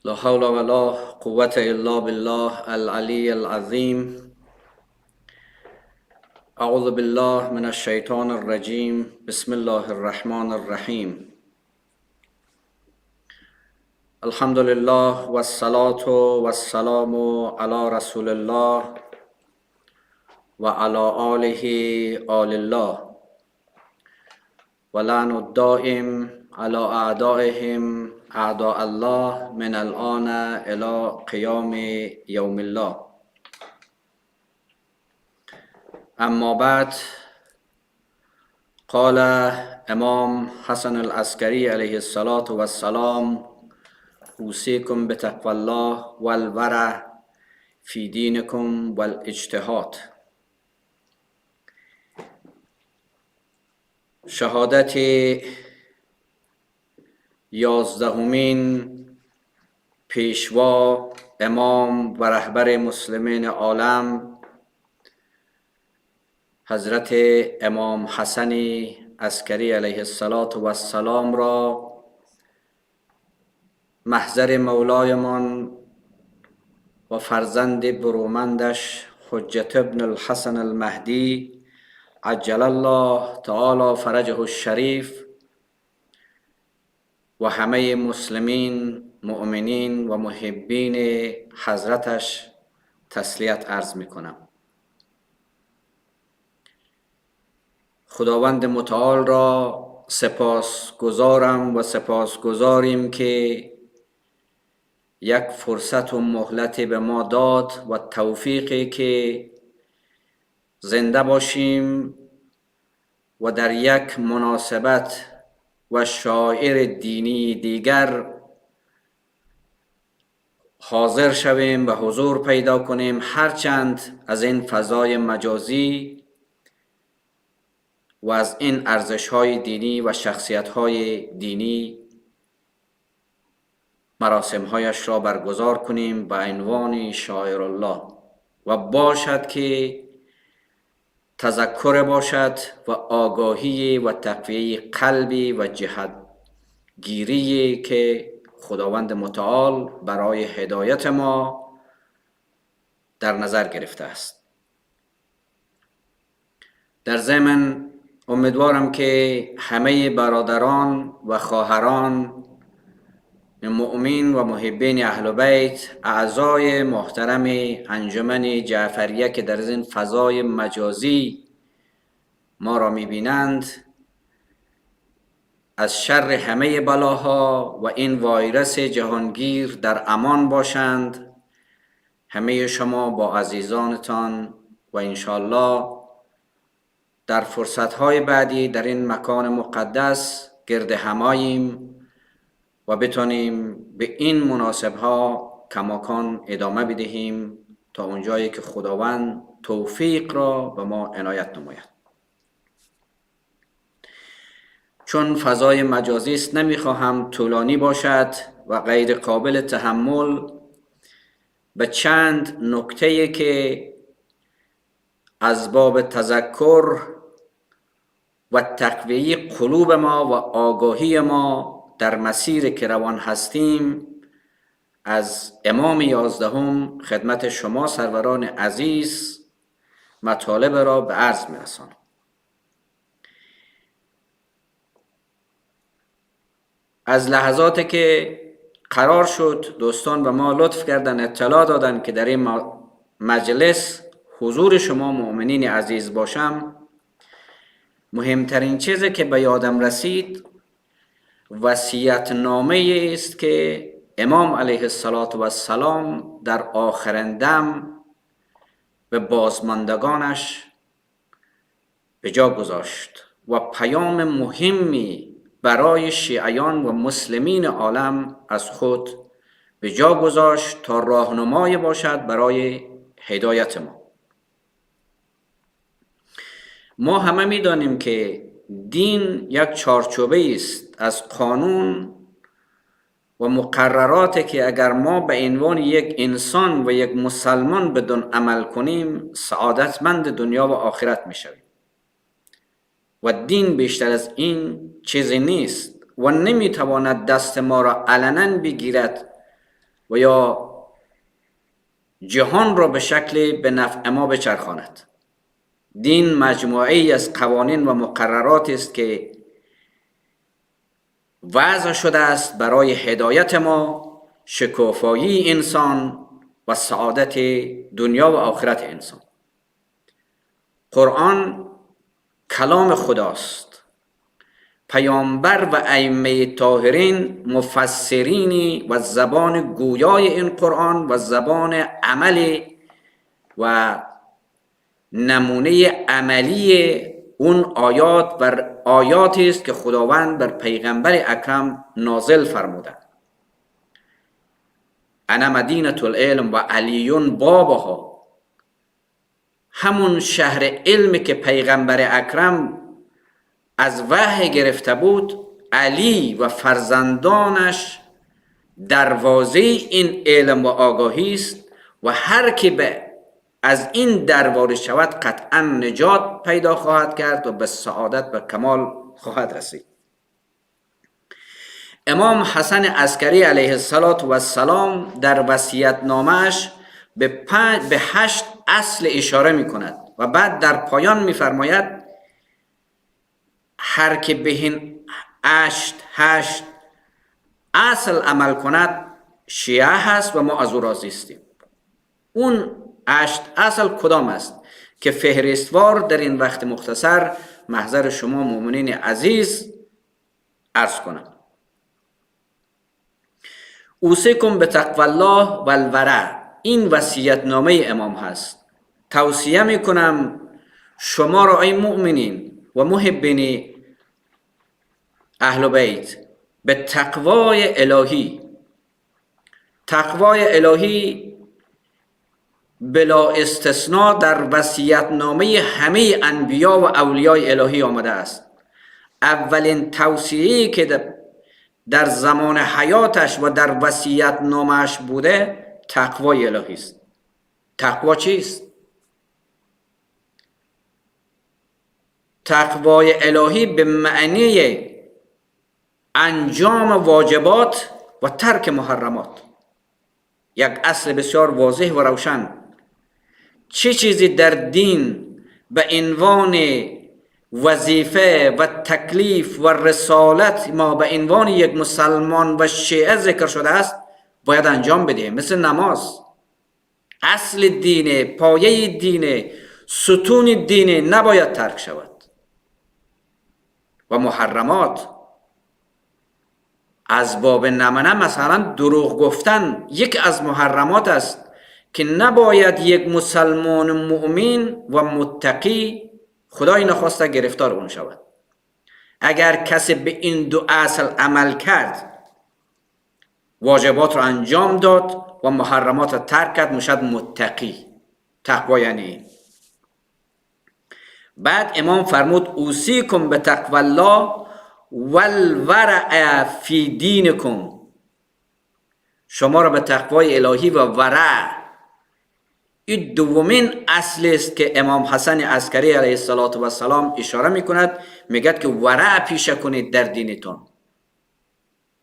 لا حول ولا قوة إلا بالله العلي العظيم. أعوذ بالله من الشيطان الرجيم. بسم الله الرحمن الرحيم. الحمد لله والصلاة والسلام على رسول الله وعلى آله آل الله ولعن الدائم على أعدائهم أعداء الله من الآن إلى قيام يوم الله. اما بعد، قال امام حسن al-Askari علیه السلام: اوصیکم بتقوى الله والورع فی دینکم والاجتهاد. شهادت 11مین پیشوا، امام و رهبر مسلمین عالم حضرت امام حسن عسکری علیه السلام را محضر مولایمان و فرزند برومندش حجت ابن الحسن المهدی عجل الله تعالی فرجه الشریف و همه مسلمین، مؤمنین و محبین حضرتش تسلیت عرض می کنم. خداوند متعال را سپاسگزارم و سپاسگزاریم که یک فرصت و مهلت به ما داد و توفیقی که زنده باشیم و در یک مناسبت و شاعر دینی دیگر حاضر شویم و حضور پیدا کنیم، هرچند از این فضای مجازی و از این ارزش‌های دینی و شخصیت‌های دینی مراسم‌هایش را برگزار کنیم به عنوان شاعر الله و باشد که تذکر باشد و آگاهی و تقویه قلبی و جهت گیری که خداوند متعال برای هدایت ما در نظر گرفته است. در ضمن امیدوارم که همه برادران و خواهران مؤمن و محبین اهل بیت، اعضای محترم انجمن جعفریه که در این فضای مجازی ما را می‌بینند، از شر همه بلاها و این ویروس جهانگیر در امان باشند. همه شما با عزیزانتان و انشالله در فرصت‌های بعدی در این مکان مقدس گرد هماییم و بتونیم به این مناسب‌ها کماکان ادامه بدهیم تا اونجایی که خداوند توفیق را به ما عنایت نماید. چون فضای مجازی است نمیخواهم طولانی باشد و غیر قابل تحمل به چند نکته که از باب تذکر و تقویه قلوب ما و آگاهی ما در مسیر که روان هستیم از امام 11 خدمت شما سروران عزیز مطالب را به عرض می‌رسانم. از لحظاتی که قرار شد دوستان به ما لطف کردن، اطلاع دادن که در این مجلس حضور شما مؤمنین عزیز باشم، مهمترین چیزی که به یادم رسید وصیت نامه است که امام علیه السلام در آخرین دم به بازماندگانش به جا گذاشت و پیام مهمی برای شیعیان و مسلمین عالم از خود به جا گذاشت تا راهنمای باشد برای هدایت ما. ما همه می‌دانیم که دین یک چارچوبه است از قانون و مقرراتی که اگر ما به عنوان یک انسان و یک مسلمان بدون عمل کنیم سعادتمند دنیا و آخرت می‌شویم. و دین بیشتر از این چیزی نیست و نمیتواند دست ما را علنا بگیرد و یا جهان را به شکل به نفع ما بچرخاند. دین مجموعه‌ای از قوانین و مقررات است که وضع شده است برای هدایت ما، شکوفایی انسان و سعادت دنیا و آخرت انسان. قرآن کلام خداست. پیامبر و ائمه طاهرین مفسرین و زبان گویای این قرآن و زبان عملی و نمونه عملی اون آیاتی است که خداوند بر پیغمبر اکرم نازل فرموده. انا مدینة العلم و علیون بابها، همون شهر علمی که پیغمبر اکرم از وحی گرفته بود، علی و فرزندانش دروازه این علم و آگاهی است و هر که از این در وارد شود قطعا نجات پیدا خواهد کرد و به سعادت و کمال خواهد رسید. امام حسن عسکری علیه السلام در وصیت‌نامه‌اش به 8 اصل اشاره می کند و بعد در پایان می فرماید هر که به این 8 اصل عمل کند شیعه هست و ما از او راضی هستیم. اون 8 اصل کدام است که فهرستوار در این وقت مختصر محضر شما مؤمنین عزیز عرض کنم. اوصیکم به تقوی الله و الورع، این وصیت نامه امام هست. توصیه می کنم شما را ای مؤمنین و محبین اهل بیت به تقوای الهی. تقوای الهی بلا استثناء در وصیت نامه همه انبیا و اولیای الهی آمده است. اولین توصیه‌ای که در زمان حیاتش و در وصیت نامش بوده تقوای الهی است. تقوا چیست؟ تقوای الهی به معنی انجام واجبات و ترک محرمات. یک اصل بسیار واضح و روشن. چه چیزی در دین به عنوان وظیفه و تکلیف و رسالت ما به عنوان یک مسلمان و شیعه ذکر شده است باید انجام بدهیم. مثل نماز، اصل دینه، پایه دینه، ستون دینه، نباید ترک شود. و محرمات از باب نمونه مثلا دروغ گفتن یک از محرمات است که نباید یک مسلمان مؤمن و متقی خدای نخواسته گرفتار اون شود. اگر کسی به این 2 اصل عمل کرد، واجبات رو انجام داد و محرمات رو ترک کرد، میشد متقی. تقوا یعنی این. بعد امام فرمود اوصیکم به تقوی الله و الورع فی دینکم، شما را به تقوای الهی و ورع. این دومین اصل است که امام حسن عسکری علیه السلام اشاره میکند، میگد که ورع پیشه کنید در دینتون.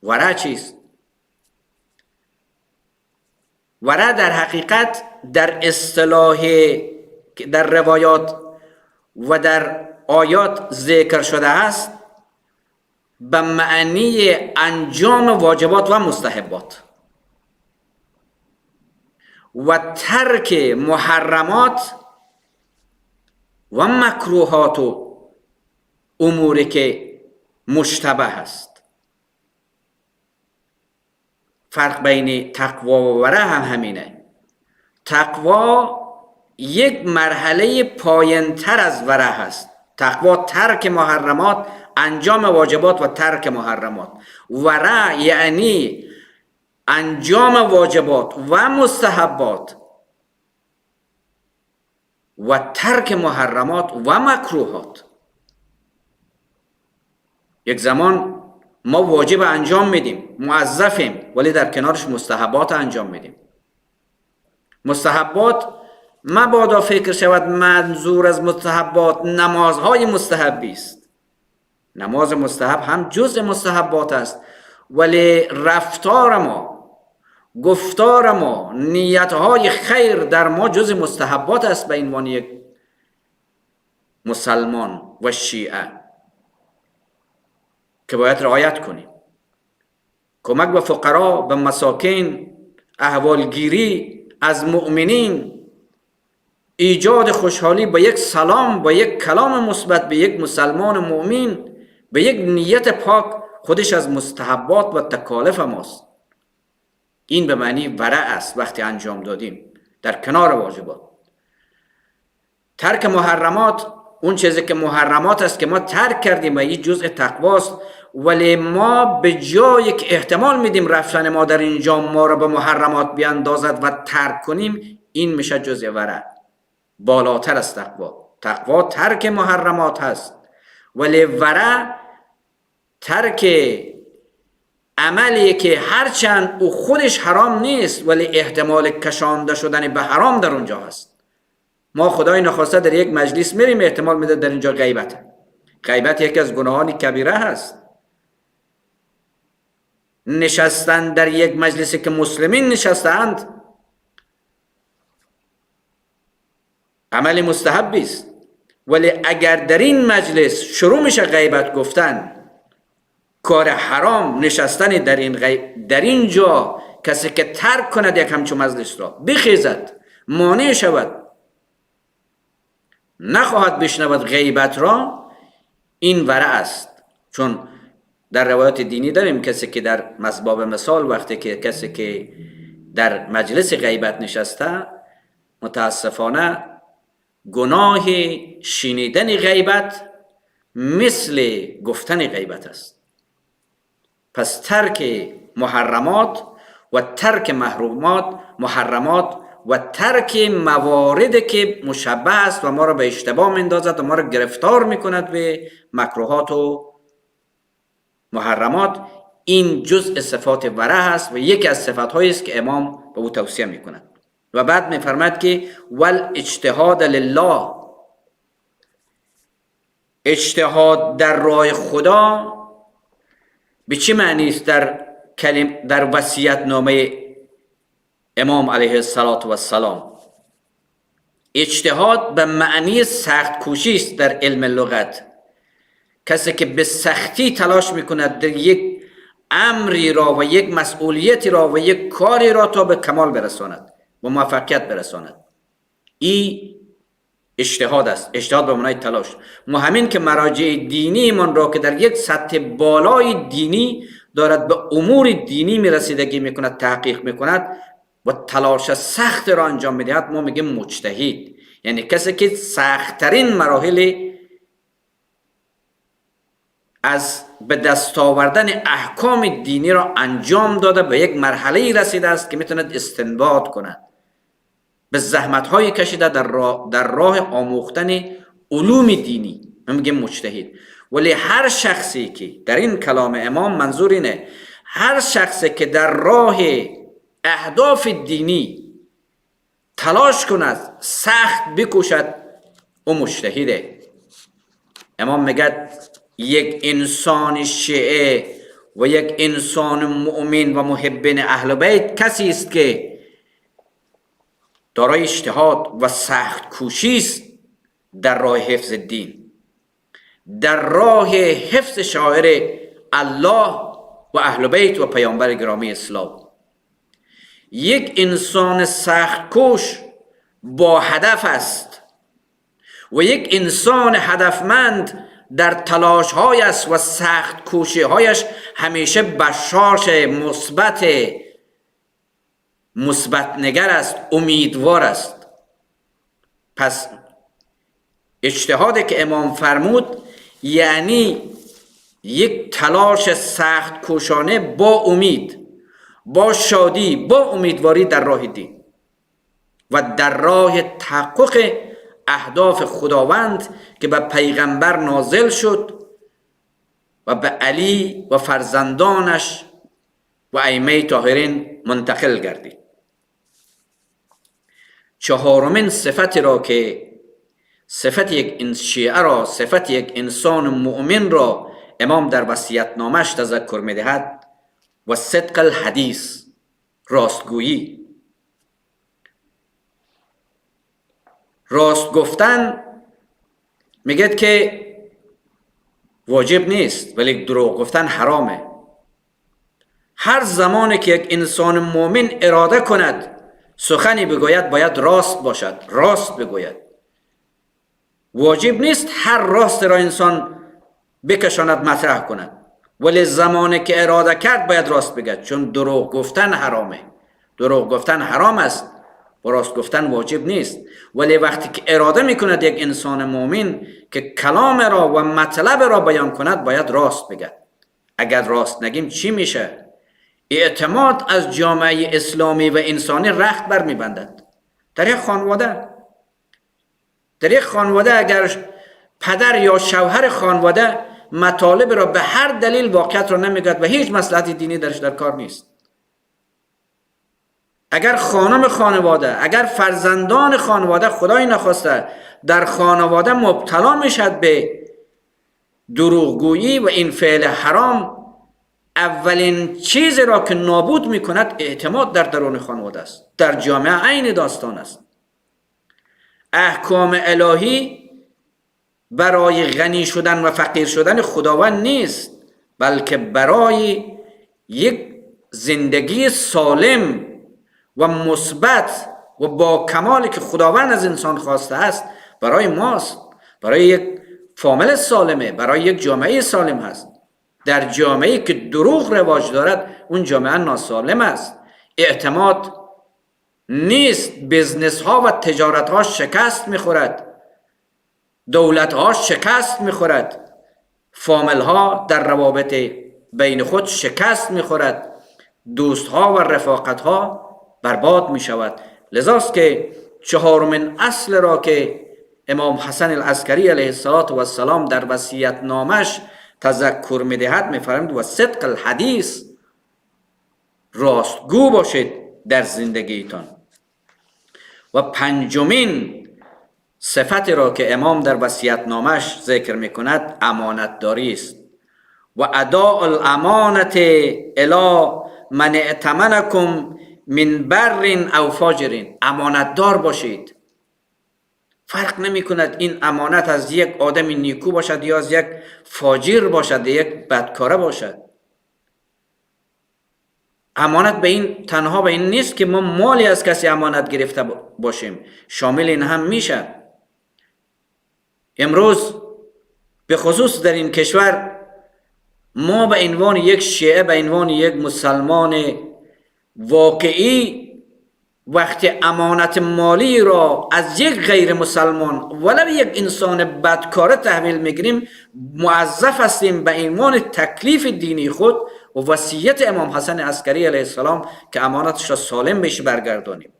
ورع چیست؟ ورع در حقیقت در اصطلاح در روایات و در آیات ذکر شده است به معنی انجام واجبات و مستحبات و ترک محرمات و مکروهات و اموری که مشتبه است. فرق بین تقوا و ورع هم همینه. تقوا یک مرحله پایین تر از ورع هست. تقوا ترک محرمات، انجام واجبات و ترک محرمات. ورع یعنی انجام واجبات و مستحبات و ترک محرمات و مکروهات. یک زمان ما واجب انجام میدیم، موظفیم، ولی در کنارش مستحبات انجام میدیم. مستحبات مبادا فکر شود منظور از مستحبات نمازهای مستحبی است. نماز مستحب هم جزء مستحبات است، ولی رفتار ما گفتار ما، نیتهای خیر در ما جز مستحبات است به عنوان یک مسلمان و شیعه که باید رعایت کنیم. کمک به فقرا، به مساکین، احوالگیری از مؤمنین، ایجاد خوشحالی با یک سلام، با یک کلام مثبت به یک مسلمان مؤمن، به یک نیت پاک، خودش از مستحبات و تکالف ماست. این به معنی ورع است. وقتی انجام دادیم در کنار واجبات، ترک محرمات، اون چیزی که محرمات است که ما ترک کردیم و این جزء تقواست، ولی ما به جایی که احتمال میدیم رفتن ما در اینجا ما را به محرمات بیاندازد و ترک کنیم، این میشه جزء ورع، بالاتر از تقوا. تقوا ترک محرمات هست، ولی ورع ترک عملی که هرچند او خودش حرام نیست ولی احتمال کشانده شدن به حرام در اونجا هست. ما خدای نخواسته در یک مجلس میریم، احتمال میده در اینجا غیبت. غیبت یکی از گناهان کبیره هست. نشستن در یک مجلسی که مسلمین نشستند عمل مستحبی است، ولی اگر در این مجلس شروع میشه غیبت گفتن، کار حرام نشستن در این جا، کسی که ترک کند یک همچون مجلس را، بخیزد، مانع شود، نخواهد بشنود غیبت را، این ورع است. چون در روایات دینی داریم کسی که در باب مثال وقتی که کسی که در مجلس غیبت نشسته، متاسفانه گناه شنیدن غیبت مثل گفتن غیبت است. پس ترک محرمات و ترک محرمات و ترک مواردی که مشبه است و ما را به اشتباه میندازد و ما را گرفتار میکند به مکروهات و محرمات، این جزء صفات ورع است و یکی از صفات‌هایی است که امام به او توصیه میکند. و بعد میفرماید که والاجتهاد لله، اجتهاد در راه خدا به چه معنی است؟ در وصیت نامه امام علیه السلام اجتهاد به معنی سخت کوشی است در علم لغت. کسی که به سختی تلاش میکند در یک امری را و یک مسئولیتی را و یک کاری را تا به کمال برساند و موفقیت برساند، این اجتهاد است. اجتهاد به معنای تلاش. ما همین که مراجع دینی من را که در یک سطح بالای دینی دارد به امور دینی میرسیدگی میکند، تحقیق میکند و تلاش سخت را انجام میدهد، ما میگیم مجتهد. یعنی کسی که سخت‌ترین مراحل از به دست آوردن احکام دینی را انجام داده، به یک مرحله رسیده است که میتوند استنباط کند، به زحمت‌های کشیده در راه آموختن علوم دینی، ما میگیم مجتهد. ولی هر شخصی که در این کلام امام منظور اینه، هر شخصی که در راه اهداف دینی تلاش کند، سخت بکوشد، او مجتهده. امام میگه یک انسان شیعه و یک انسان مؤمن و محبین اهل بیت کسی است که دارای اجتهاد و سخت کوشی است در راه حفظ دین، در راه حفظ شعائر الله و اهل بیت و پیامبر گرامی اسلام. یک انسان سخت کوش با هدف است و یک انسان هدفمند در تلاش هایش و سخت کوشی هایش همیشه بشاش، مثبت نگر است، امیدوار است. پس اجتهادی که امام فرمود یعنی یک تلاش سخت کوشانه با امید، با شادی، با امیدواری در راه دین و در راه تحقق اهداف خداوند که به پیغمبر نازل شد و به علی و فرزندانش و ائمه طاهرین منتقل گردید. چهارمین صفتی را که صفت یک شیعه را، صفت یک انسان مؤمن را امام در وصیت نامش تذکر می‌دهد و صدق الحدیث، راستگویی. راست گفتن میگه که واجب نیست، ولی دروغ گفتن حرامه. هر زمانی که یک انسان مؤمن اراده کند سخنی بگوید باید راست باشد، راست بگوید. واجب نیست هر راست را انسان بکشاند مطرح کند، ولی زمانی که اراده کرد باید راست بگوید، چون دروغ گفتن حرامه. دروغ گفتن حرام است و راست گفتن واجب نیست. ولی وقتی که اراده میکند یک انسان مؤمن که کلام را و مطلب را بیان کند باید راست بگوید. اگر راست نگیم چی میشه؟ اعتماد از جامعه اسلامی و انسانی رخت بر میبندد. در یک خانواده اگر پدر یا شوهر خانواده مطالب را به هر دلیل واقعیت را نمیگوید و هیچ مصلحت دینی درش در کار نیست، اگر خانم خانواده، اگر فرزندان خانواده خدای نخواسته در خانواده مبتلا میشد به دروغگویی و این فعل حرام، اولین چیزی را که نابود میکند اعتماد در درون خانواده است. در جامعه عین داستان است. احکام الهی برای غنی شدن و فقیر شدن خداوند نیست، بلکه برای یک زندگی سالم و مثبت و با کمالی که خداوند از انسان خواسته است برای ماست، برای یک فامیل سالمه، برای یک جامعه سالم هست. در جامعه‌ای که دروغ رواج دارد اون جامعه ناسالم است. اعتماد نیست، بزنس ها و تجارت ها شکست میخورد، دولت ها شکست میخورد، فامیل ها در روابط بین خود شکست میخورد، دوست ها و رفاقت ها برباد میشود. لذاست که چهارمین اصل را که امام حسن العسکری علیه السلام در وصیت نامش تذکر میدهد میفرماید و صدق الحدیث، راستگو باشید در زندگیتان. و پنجمین صفت را که امام در وصیت نامش ذکر میکند امانت داری است. و اداء الامانت الی من ائتمنکم من بر او فاجر، امانت دار باشید. فرق نمی کند این امانت از یک آدم نیکو باشد یا از یک فاجر باشد، یک بدکاره باشد. امانت به این تنها به این نیست که ما مالی از کسی امانت گرفته باشیم، شامل این هم میشه. امروز به خصوص در این کشور ما به عنوان یک شیعه، به عنوان یک مسلمان واقعی، وقتی امانت مالی را از یک غیر مسلمان ولو یک انسان بدکاره تحویل میگیریم، موظف هستیم به عنوان تکلیف دینی خود و وصیت امام حسن عسکری علیه السلام که امانتش را سالم بهش برگردانیم.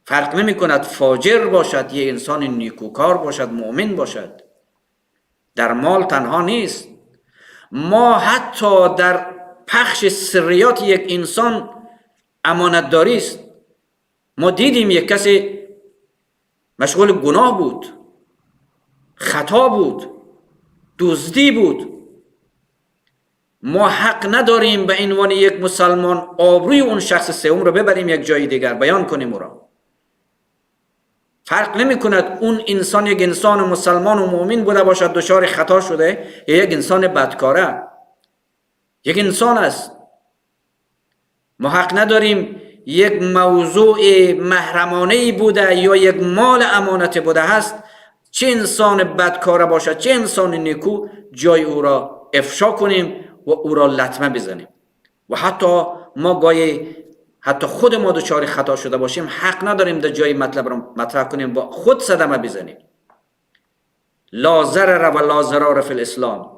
فرق نمی کند فاجر باشد یا انسان نیکوکار باشد، مؤمن باشد. در مال تنها نیست، ما حتی در پخش سریات یک انسان امانت داری است. ما دیدیم یک کسی مشغول گناه بود، خطا بود، دزدی بود. ما حق نداریم به عنوان یک مسلمان آبروی اون شخص سوم رو ببریم یک جای دیگر بیان کنیم او را. فرق نمی کند اون انسان یک انسان مسلمان و مؤمن بوده باشد دچار خطا شده یا یک انسان بدکاره، یک انسان است. ما حق نداریم یک موضوع محرمانه بوده یا یک مال امانت بوده هست، چه انسان بدکاره باشد چه انسان نیکو، جای او را افشا کنیم و او را لطمه بزنیم. و حتی ما گاهی حتی خود ما دچار خطا شده باشیم حق نداریم در جای مطلب را مطرح کنیم و خود صدمه بزنیم. لا ضرر و لا ضرار فی الاسلام.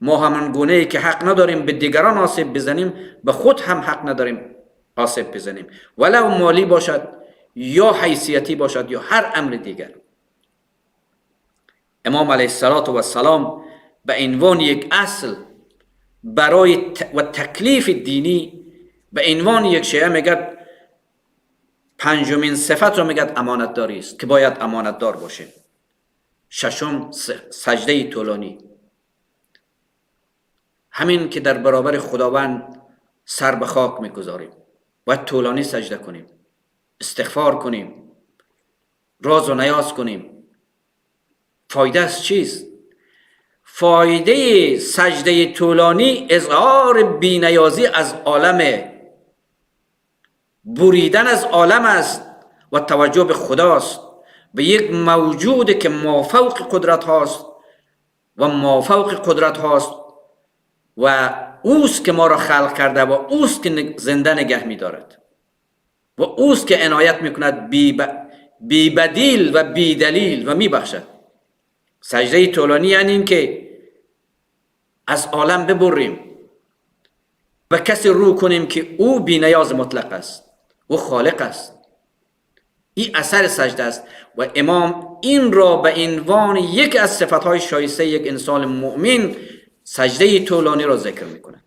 ما همان گونه ای که حق نداریم به دیگران آسیب بزنیم، به خود هم حق نداریم آسیب بزنیم، ولو مالی باشد یا حیثیتی باشد یا هر امر دیگر. امام علیه السلام به عنوان یک اصل برای و تکلیف دینی به عنوان یک شیعه میگه پنجمین صفت رو میگه امانت داری است که باید امانت دار باشه. ششم سجده طولانی، همین که در برابر خداوند سر به خاک میگذاریم. باید طولانی سجده کنیم، استغفار کنیم، راز و نیاز کنیم. فایده از چیست؟ فایده سجده طولانی اظهار بینیازی از عالم، بریدن از عالم است و توجه به خداست، به یک موجود که مافوق قدرت هاست و مافوق قدرت هاست و اوست که ما را خلق کرده و اوست که زنده نگه می دارد و اوست که عنایت می کند بی بدیل و بی دلیل و می بخشد. سجده طولانی یعنی این که از عالم ببریم و کسی رو کنیم که او بی نیاز مطلق است، او خالق است. این اثر سجده است و امام این را به عنوان یک از صفتهای شایسته یک انسان مؤمن سجده طولانی را ذکر میکنه.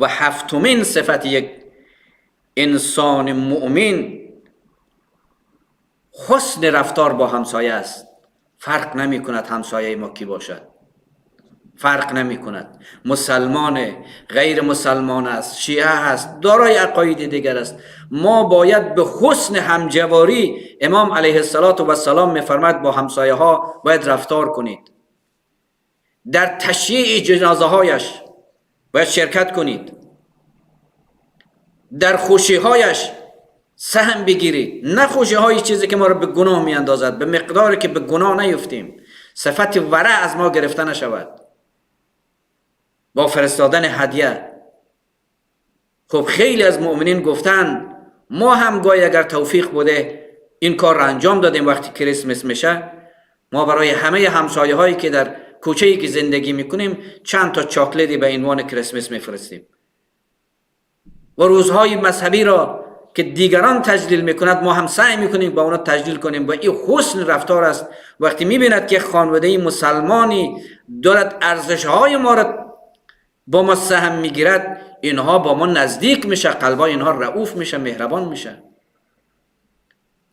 و هفتمین صفت یک انسان مؤمن حسن رفتار با همسایه است. فرق نمی کند همسایه ما کی باشد، فرق نمی کند، مسلمان غیر مسلمان است، شیعه است، دارای عقاید دیگر است. ما باید به حسن همجواری، امام علیه السلام میفرماید با همسایه ها باید رفتار کنید. در تشییع جنازه هایش باید شرکت کنید، در خوشی هایش سهم بگیرید، نه خوشی های چیزی که ما را به گناه می اندازد، به مقداری که به گناه نیفتیم، صفت ورع از ما گرفته نشود. با فرستادن هدیه، خب خیلی از مؤمنین گفتن ما هم گاهی اگر توفیق بوده این کار را انجام دادیم. وقتی کریسمس میشه ما برای همه همسایه هایی که در کوچه‌ای که زندگی میکنیم چند تا چاکلیدی به عنوان کریسمس میفرستیم و روزهای مذهبی را که دیگران تجلیل میکند ما هم سعی میکنیم با اونا تجلیل کنیم. و این حسن رفتار است. وقتی میبیند که خانواده مسلمانی دارد ارزشهای ما را با ما سهم میگیرد، اینها با ما نزدیک میشه، قلبای اینها رؤوف میشه، مهربان میشه.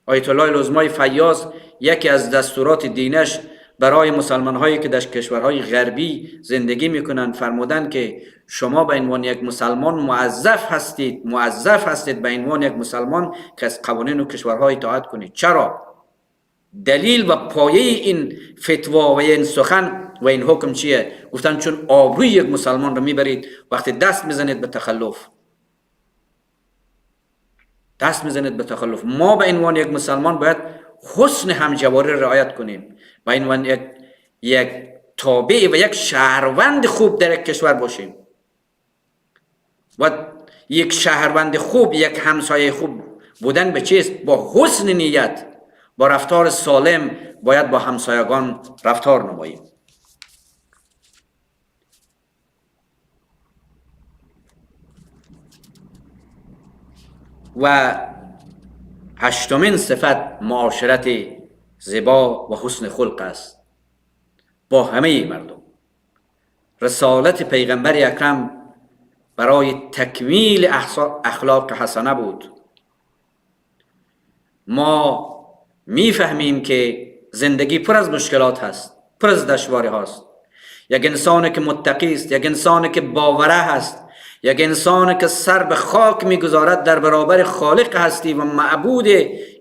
آیت الله العظمای فیاض یکی از دستورات دینش برای مسلمان هایی که در کشورهای غربی زندگی میکنند فرمودند که شما به عنوان یک مسلمان موظف هستید به عنوان یک مسلمان که از قوانین و کشورهای اطاعت کنید. چرا؟ دلیل و پایه این فتوا و این سخن و این حکم چیه؟ گفتن چون آبروی یک مسلمان رو میبرید وقتی دست میزنید به تخلف. ما به عنوان یک مسلمان باید حسن همجواری رعایت کنیم، به عنوان یک تابع و یک شهروند خوب در یک کشور باشیم و یک شهروند خوب، یک همسایه خوب بودن به چیست؟ با حسن نیت، با رفتار سالم باید با همسایگان رفتار نماییم. و هشتمین صفت معاشرت زیبا و حسن خلق است با همه مردم. رسالت پیغمبر اکرم برای تکمیل اخلاق حسنه بود. ما میفهمیم که زندگی پر از مشکلات هست، پر از دشواری هست. یک انسان که متقی است، یک انسان که باوره هست، یک انسان که سر به خاک میگذارد در برابر خالق هستی و معبود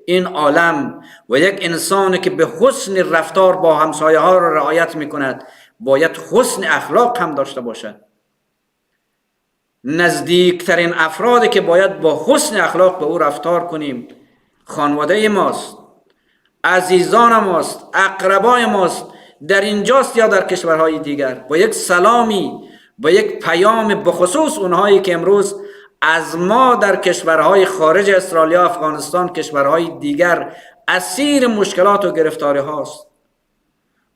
این عالم، و یک انسان که به حسن رفتار با همسایه ها را رعایت میکند باید حسن اخلاق هم داشته باشد. نزدیکترین افرادی که باید با حسن اخلاق به او رفتار کنیم خانواده ماست، عزیزان ماست، اقربای ماست، در اینجاست یا در کشورهای دیگر. با یک سلامی، با یک پیام، بخصوص اونهایی که امروز از ما در کشورهای خارج استرالیا، افغانستان، کشورهای دیگر اسیر مشکلات و گرفتاری هاست،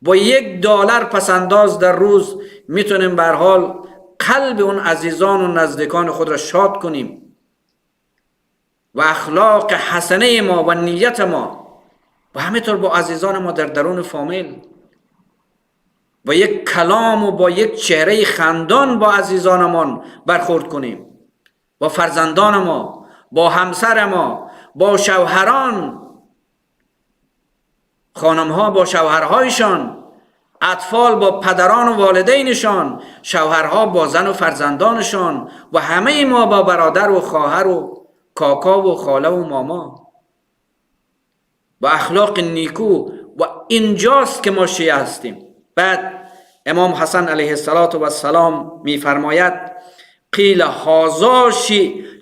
با $1 پسنداز در روز میتونیم به هر حال قلب اون عزیزان و نزدیکان خود را شاد کنیم و اخلاق حسنه ما و نیت ما و همینطور با عزیزان ما در درون فامیل با یک کلام و با یک چهره خندان با عزیزانمان برخورد کنیم، با فرزندان ما، با همسر ما، با شوهران، خانمها با شوهرهایشان اطفال با پدران و والدینشان، شوهرها با زن و فرزندانشان و همه ما با برادر و خواهر و کاکا و خاله و ماما با اخلاق نیکو. و اینجاست که ما شیعه هستیم. بعد امام حسن علیه السلام میفرماید قیل هذا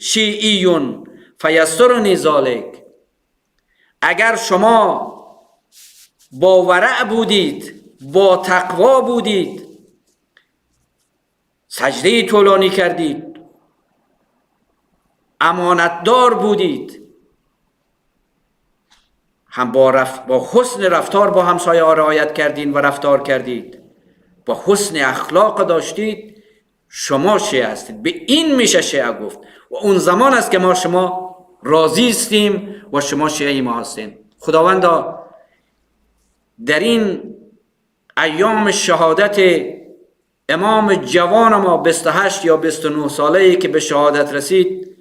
شیعیون فیسرنی ذلک. اگر شما با ورع بودید، با تقوا بودید، سجده طولانی کردید، امانتدار بودید، هم با حسن رفتار با همسایه ها رعایت کردین و رفتار کردید، با حسن اخلاق داشتید، شما شیعه هستید. به این میشه شیعه گفت و اون زمان است که ما شما راضی استیم و شما شیعه ما هستین. خداوندا در این ایام شهادت امام جوان ما 28 یا 29 ساله‌ای که به شهادت رسید،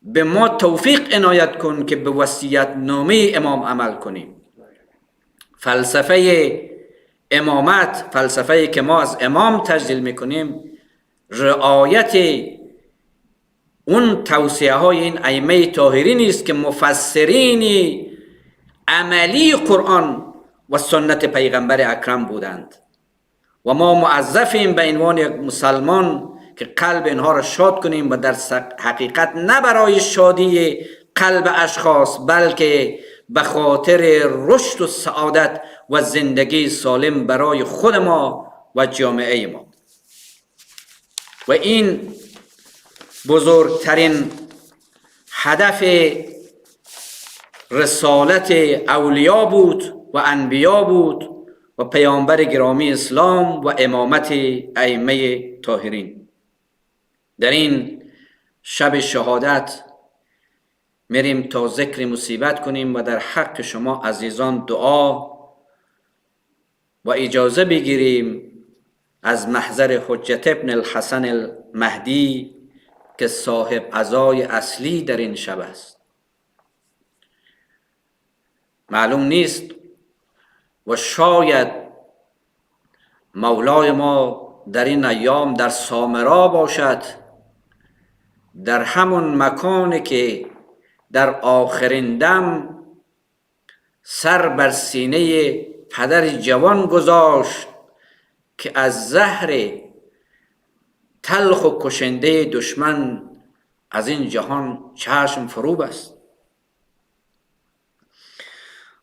به ما توفیق عنایت کن که به وصیت نامه امام عمل کنیم. فلسفه امامت، فلسفه‌ای که ما از امام تجلیل میکنیم، رعایت اون توصیه های این ائمه طاهرین است که مفسرین عملی قرآن و سنت پیغمبر اکرم بودند و ما موظفیم به عنوان یک مسلمان که قلب اینها را شاد کنیم و در حقیقت نه برای شادی قلب اشخاص بلکه به خاطر رشد و سعادت و زندگی سالم برای خود ما و جامعه ما. و این بزرگترین هدف رسالت اولیا بود و انبیا بود و پیامبر گرامی اسلام و امامت ائمه طاهرین. در این شب شهادت میریم تا ذکر مصیبت کنیم و در حق شما عزیزان دعا و اجازه بگیریم از محضر حجت ابن الحسن المهدی که صاحب عزای اصلی در این شب است. معلوم نیست و شاید مولای ما در این ایام در سامرا باشد، در همون مکانی که در آخرین دم سر بر سینه پدر جوان گذاشت که از زهر تلخ و کشنده دشمن از این جهان چشم فرو بست.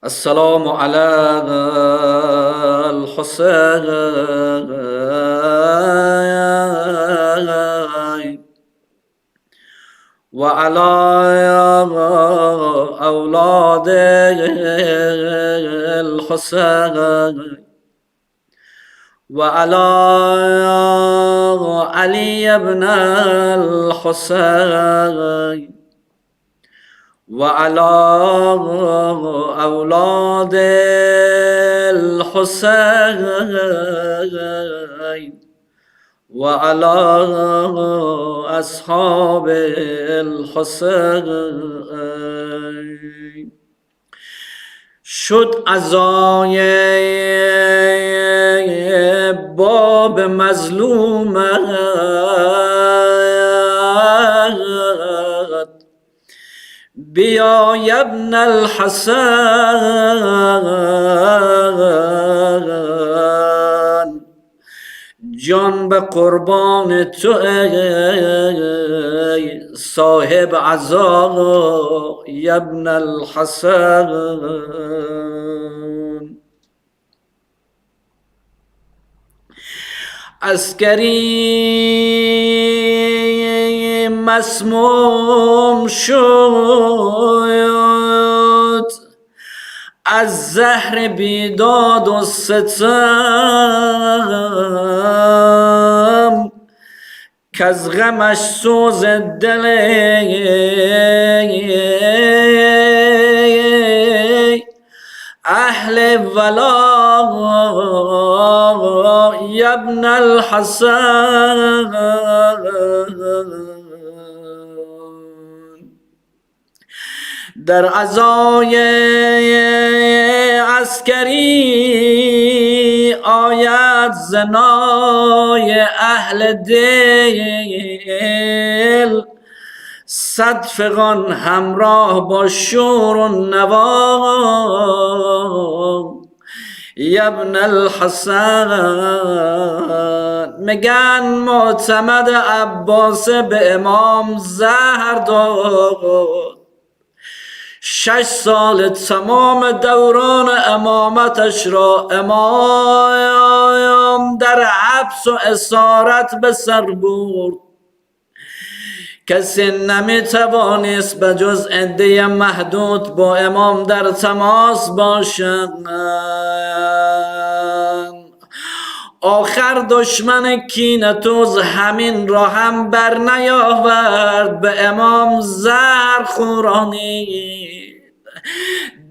السلام علی الحسین و علی اولاد الحسین و علی علی ابن الحسین و علی اولاد الحسین و علی اصحاب الحسین. شد عزای باب مظلومت بیا ابن الحسن، جان به قربان تو ای صاحب عزا ابن الحسن. عسکری مسموم شد از زهر بیداد و ستم، کز غمش سوز دل اهل ولا ابن الحسن. در عزای عسکری آید زنای اهل دل، صد فغان همراه با شور و نوا. ابن الحسن میگن معتمد عباس به امام زهر داد، 6 سال تمام دوران امامتش را امام در حبس و اسارت به سر برد. کسی نمیتوانست به جز عده محدود با امام در تماس باشد. آخر دشمن کینه‌توز همین را هم بر نیاورد، به امام زهر خورانید.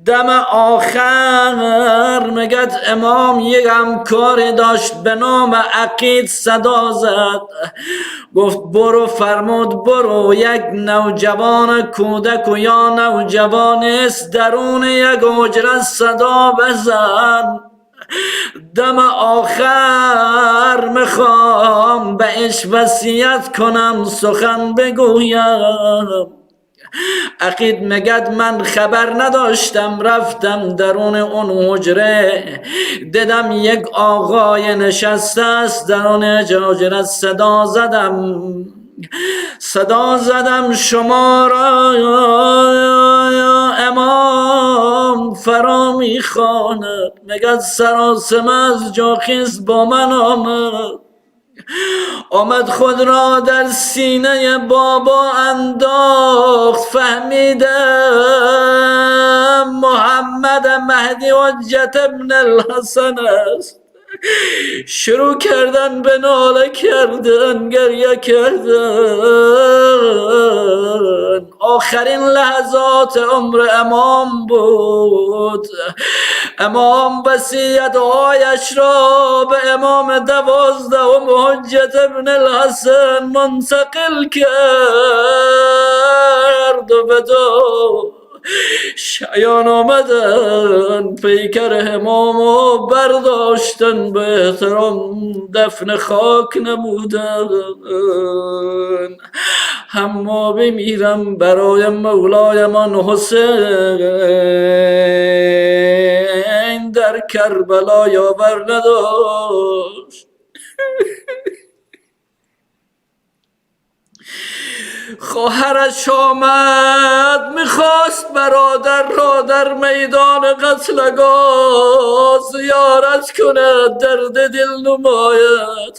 دم آخر میگد امام یک همکاری داشت به نام عقید، صدا زد، گفت برو. فرمود برو یک نوجوان کودک و یا نوجوان است درون یک حجره صدا بزن. دم آخر میخوام به اش وصیت کنم، سخن بگویم. عقید میگد من خبر نداشتم، رفتم درون اون حجره، دیدم یک آقای نشسته است درون حجره. صدا زدم شما را امام فرا میخواند. میگد سراسم از جا خیز با من آمد خود را در سینه بابا انداخت. فهمیدم محمد مهدی حجت ابن الحسن است. شروع کردن به ناله کردن، گریه کردن. آخرین لحظات عمر امام بود. امام وصیت هایش را به امام 12 حجت ابن الحسن منتقل کرد و به دو شیعان آمدن پیکر امام و برداشتن، به احترام دفن خاک نمودن. اما بمیرم برای مولای من حسین در کربلا یاور نداشت. خواهرش آمد میخواست برادر را در میدان قتلگاه زیارت کند، درد دل نماید.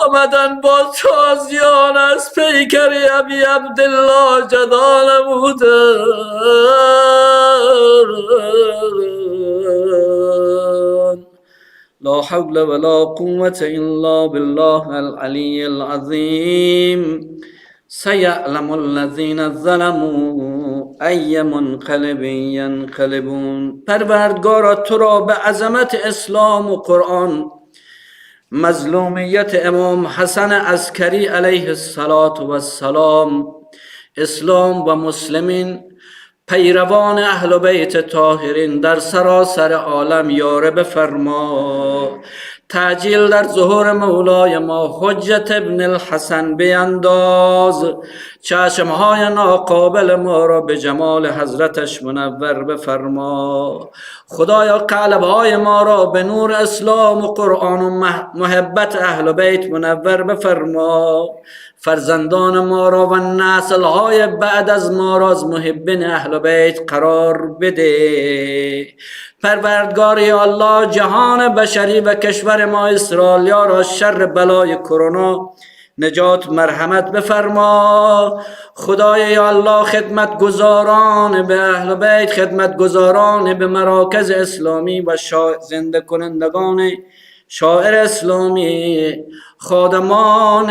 آمدن با تازیان از پیکر ابی عبدالله جدا نمودن. لا حول ولا قوة الا بالله العلی العظیم. سیعلم الذین ظلموا ای منقلب ینقلبون. پروردگارا تو را به عظمت اسلام و قرآن، مظلومیت امام حسن عسکری علیه السلام، اسلام و مسلمین پیروان اهل بیت طاهرین در سراسر عالم یاره بفرما. تعجیل در ظهور مولای ما حجت ابن الحسن بینداز. چشمهای ناقابل ما را به جمال حضرتش منور بفرما. خدایا قلبهای ما را به نور اسلام و قرآن و محبت اهل بیت منور بفرما. فرزندان ما را و نسلهای بعد از ما را از محبین اهل بیت قرار بده. پروردگار یا الله جهان بشری و کشور ما اسرائیل را شر بلای کرونا نجات مرحمت بفرما. خدای یا الله خدمتگزاران به اهل بیت، خدمتگزاران به مراکز اسلامی و زنده کنندگان شاعر اسلامی، خادمان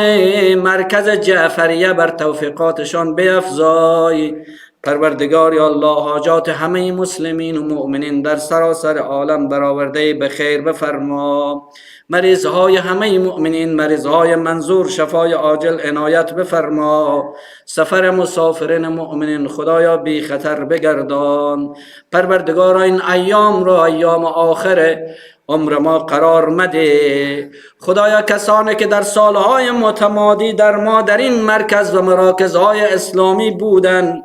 مرکز جعفریه بر توفیقاتشان بیفزای. پروردگار یا الله حاجات همه مسلمین و مؤمنین در سراسر عالم برآورده به خیر بفرما. مریض های همه مؤمنین، مریض های منظور شفای عاجل عنایت بفرما. سفر مسافرین مؤمنین خدایا بی خطر بگردان. پروردگارا این ایام را ایام آخر عمر ما قرار مده. خدایا کسانی که در سالهای متمادی در این مرکز و مراکزهای اسلامی بودند،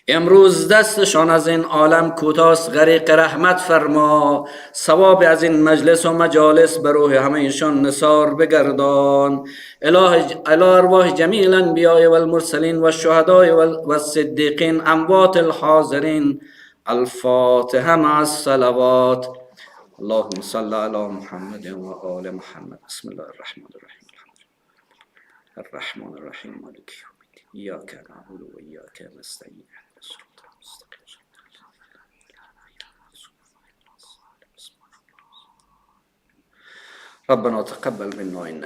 امروز دستشان از این عالم کوتاست، غریق رحمت فرما. ثواب از این مجلس و مجالس به روح همهشان نثار بگردان. اله ارواح جمیع الانبیاء والمرسلین والشهداء والصدیقین اموات الحاضرین. الفاتحه مع الصلوات. اللهم صل علی محمد و آل محمد. بسم الله الرحمن الرحیم. الرحمن الرحیم مالک یوم الدین. ایاک نعبد و ایاک نستعین. ربنا تقبل منا إنك